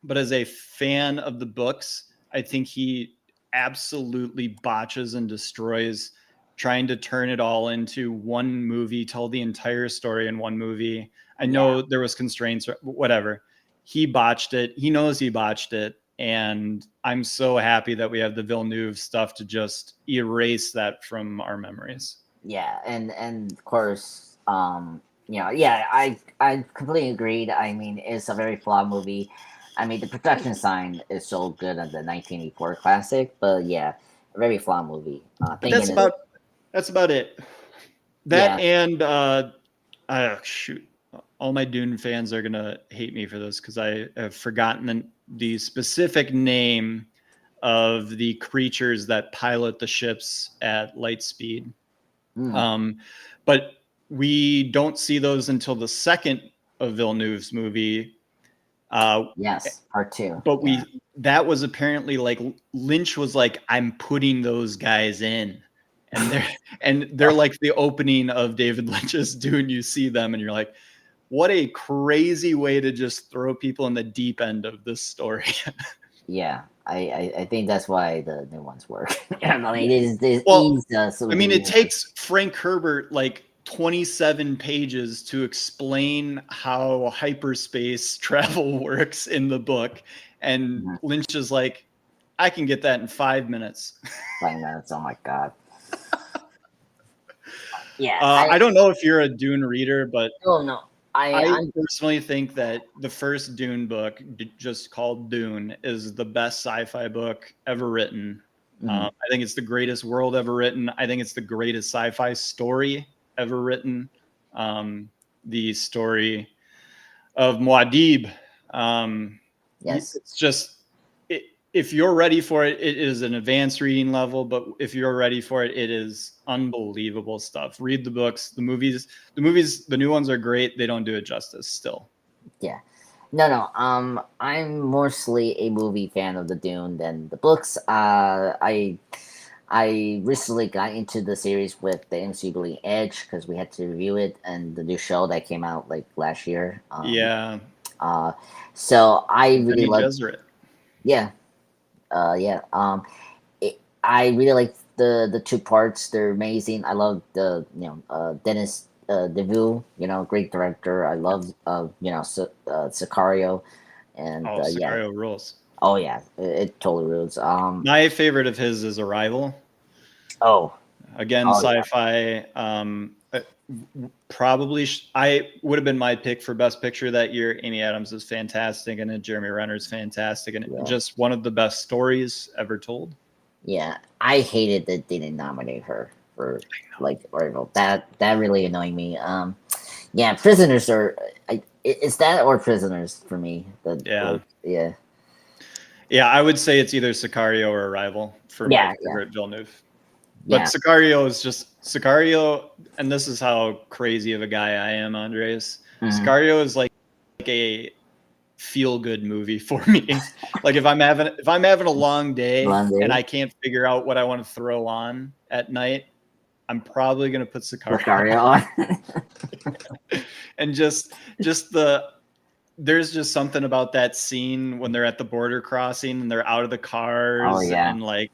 Speaker 1: but as a fan of the books, I think he absolutely botches and destroys trying to turn it all into one movie, tell the entire story in one movie. I know there was constraints or whatever. He botched it. He knows he botched it. And I'm so happy that we have the Villeneuve stuff to just erase that from our memories.
Speaker 2: Yeah, and of course, yeah, I completely agreed. I mean, it's a very flawed movie. I mean, the production design is so good on the 1984 classic, but yeah, a very flawed movie.
Speaker 1: But that's about it. That
Speaker 2: Yeah.
Speaker 1: and shoot, all my Dune fans are gonna hate me for this because I have forgotten the specific name of the creatures that pilot the ships at light speed. But we don't see those until the second of Villeneuve's movie.
Speaker 2: Yes, part 2.
Speaker 1: But that was apparently like Lynch was like, I'm putting those guys in. And they're like the opening of David Lynch's Dune. You see them and you're like, what a crazy way to just throw people in the deep end of this story.
Speaker 2: Yeah, I think that's why the new ones work. I mean,
Speaker 1: it takes Frank Herbert like 27 pages to explain how hyperspace travel works in the book. And Lynch is like, I can get that in 5 minutes.
Speaker 2: 5 minutes, oh my God. Yeah.
Speaker 1: I don't know if you're a Dune reader, but
Speaker 2: no.
Speaker 1: I personally think that the first Dune book, just called Dune, is the best sci-fi book ever written. I think it's the greatest world ever written. I think it's the greatest sci-fi story ever written. The story of Muad'Dib.
Speaker 2: Yes.
Speaker 1: It's just, if you're ready for it, it is an advanced reading level, but if you're ready for it, it is unbelievable stuff. Read the books, the movies, the new ones are great. They don't do it justice still.
Speaker 2: Yeah. No. I'm mostly a movie fan of the Dune than the books. I recently got into the series with the MCU Bleeding Edge because we had to review it and the new show that came out like last year. So I really love it. Yeah. I really like the 2 parts. They're amazing. I love the Denis Villeneuve, great director. I love Sicario, and
Speaker 1: Sicario rules.
Speaker 2: Oh yeah, it totally rules.
Speaker 1: My favorite of his is Arrival. Again, sci-fi. Probably I would have been my pick for Best Picture that year. Amy Adams is fantastic, and Jeremy Renner's fantastic, and just one of the best stories ever told.
Speaker 2: Yeah, I hated that they didn't nominate her for Arrival. That really annoyed me. Prisoners are. It's that or Prisoners for me. Yeah,
Speaker 1: I would say it's either Sicario or Arrival for my favorite Villeneuve. But Sicario is just Sicario, and this is how crazy of a guy I am, Andres. Sicario is like a feel-good movie for me. Like if I'm having a long day and I can't figure out what I want to throw on at night, I'm probably gonna put Sicario on. And there's just something about that scene when they're at the border crossing and they're out of the cars and like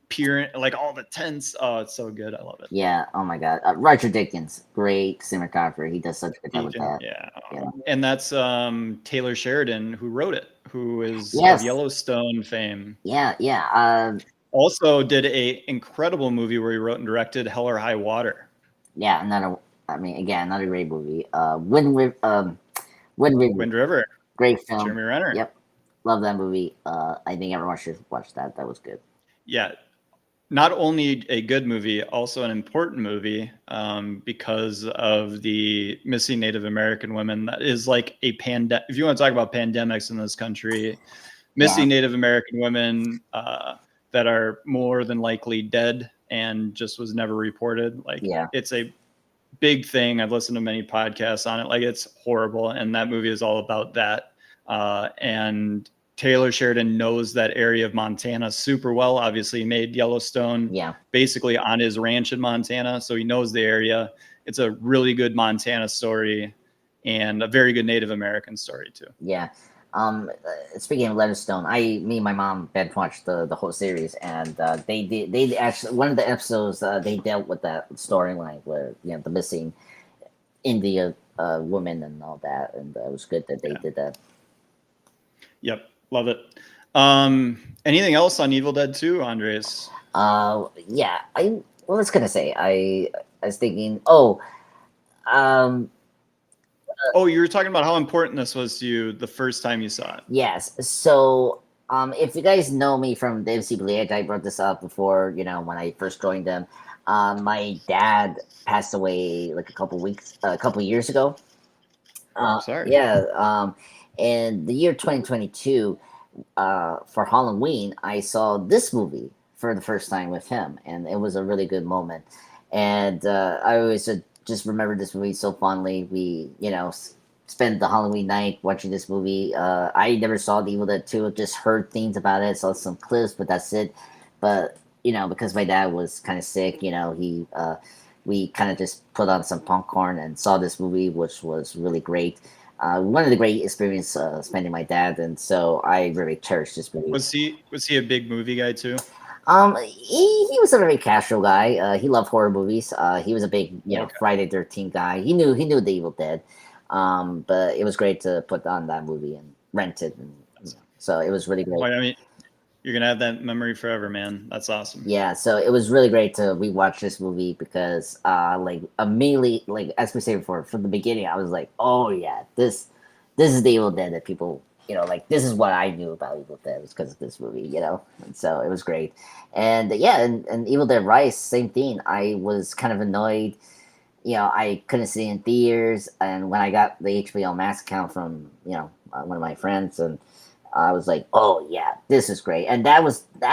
Speaker 1: peering, like all the tents. Oh, it's so good. I love it.
Speaker 2: Yeah. Oh my God. Roger Dickens, great cinematographer. He does such a good job with that.
Speaker 1: Yeah. And that's Taylor Sheridan who wrote it, who is of Yellowstone fame.
Speaker 2: Yeah.
Speaker 1: Also did a incredible movie where he wrote and directed Hell or High Water.
Speaker 2: Yeah. Another great movie. Wind
Speaker 1: River.
Speaker 2: Great film.
Speaker 1: Jeremy Renner.
Speaker 2: Yep. Love that movie. I think everyone should watch that. That was good.
Speaker 1: Yeah. Not only a good movie, also an important movie because of the missing Native American women. That is like a pandemic. If you want to talk about pandemics in this country, missing Native American women that are more than likely dead and just was never reported. It's a big thing. I've listened to many podcasts on it. Like it's horrible. And that movie is all about that. And Taylor Sheridan knows that area of Montana super well. Obviously, he made Yellowstone basically on his ranch in Montana, so he knows the area. It's a really good Montana story and a very good Native American story too.
Speaker 2: Yeah. Speaking of Yellowstone, me and my mom had watched the whole series, and they actually one of the episodes they dealt with that storyline where the missing India woman and all that, and it was good that they did that.
Speaker 1: Yep. Love it. Anything else on Evil Dead 2, Andres?
Speaker 2: Yeah. What was gonna say? I was thinking. Oh, um,
Speaker 1: Oh, you were talking about how important this was to you the first time you saw it.
Speaker 2: yes. So, if you guys know me from the MC Blade, I brought this up before. You know, when I first joined them, my dad passed away like a couple years ago.
Speaker 1: Sorry.
Speaker 2: Yeah. In the year 2022, for Halloween, I saw this movie for the first time with him, and it was a really good moment. And I always just remember this movie so fondly. We, spent the Halloween night watching this movie. I never saw the Evil Dead 2, just heard things about it, saw some clips, but that's it. But because my dad was kind of sick, we kind of just put on some popcorn and saw this movie, which was really great. One of the great experience spending my dad, and so I really cherish this movie.
Speaker 1: Was he a big movie guy too?
Speaker 2: He was a very casual guy. He loved horror movies. He was a big
Speaker 1: Okay.
Speaker 2: Friday 13th guy. He knew the Evil Dead. But it was great to put on that movie and rent it, and so it was really great.
Speaker 1: Well, I mean, you're gonna have that memory forever, man. That's awesome.
Speaker 2: Yeah, so it was really great to rewatch this movie because, like, immediately, like as we said before, from the beginning, I was like, oh yeah, this is the Evil Dead that people, like this is what I knew about Evil Dead was because of this movie, and so it was great. And yeah, and Evil Dead Rise, same thing. I was kind of annoyed, I couldn't see it in theaters, and when I got the HBO Max account from one of my friends, and I was like, oh yeah, this is great. And that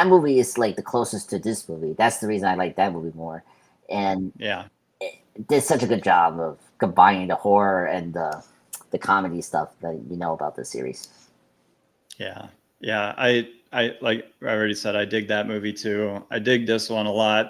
Speaker 2: movie is like the closest to this movie. That's the reason I like that movie more. And
Speaker 1: Yeah.
Speaker 2: it did such a good job of combining the horror and the comedy stuff that about the series.
Speaker 1: Yeah. I like I already said, I dig that movie too. I dig this one a lot.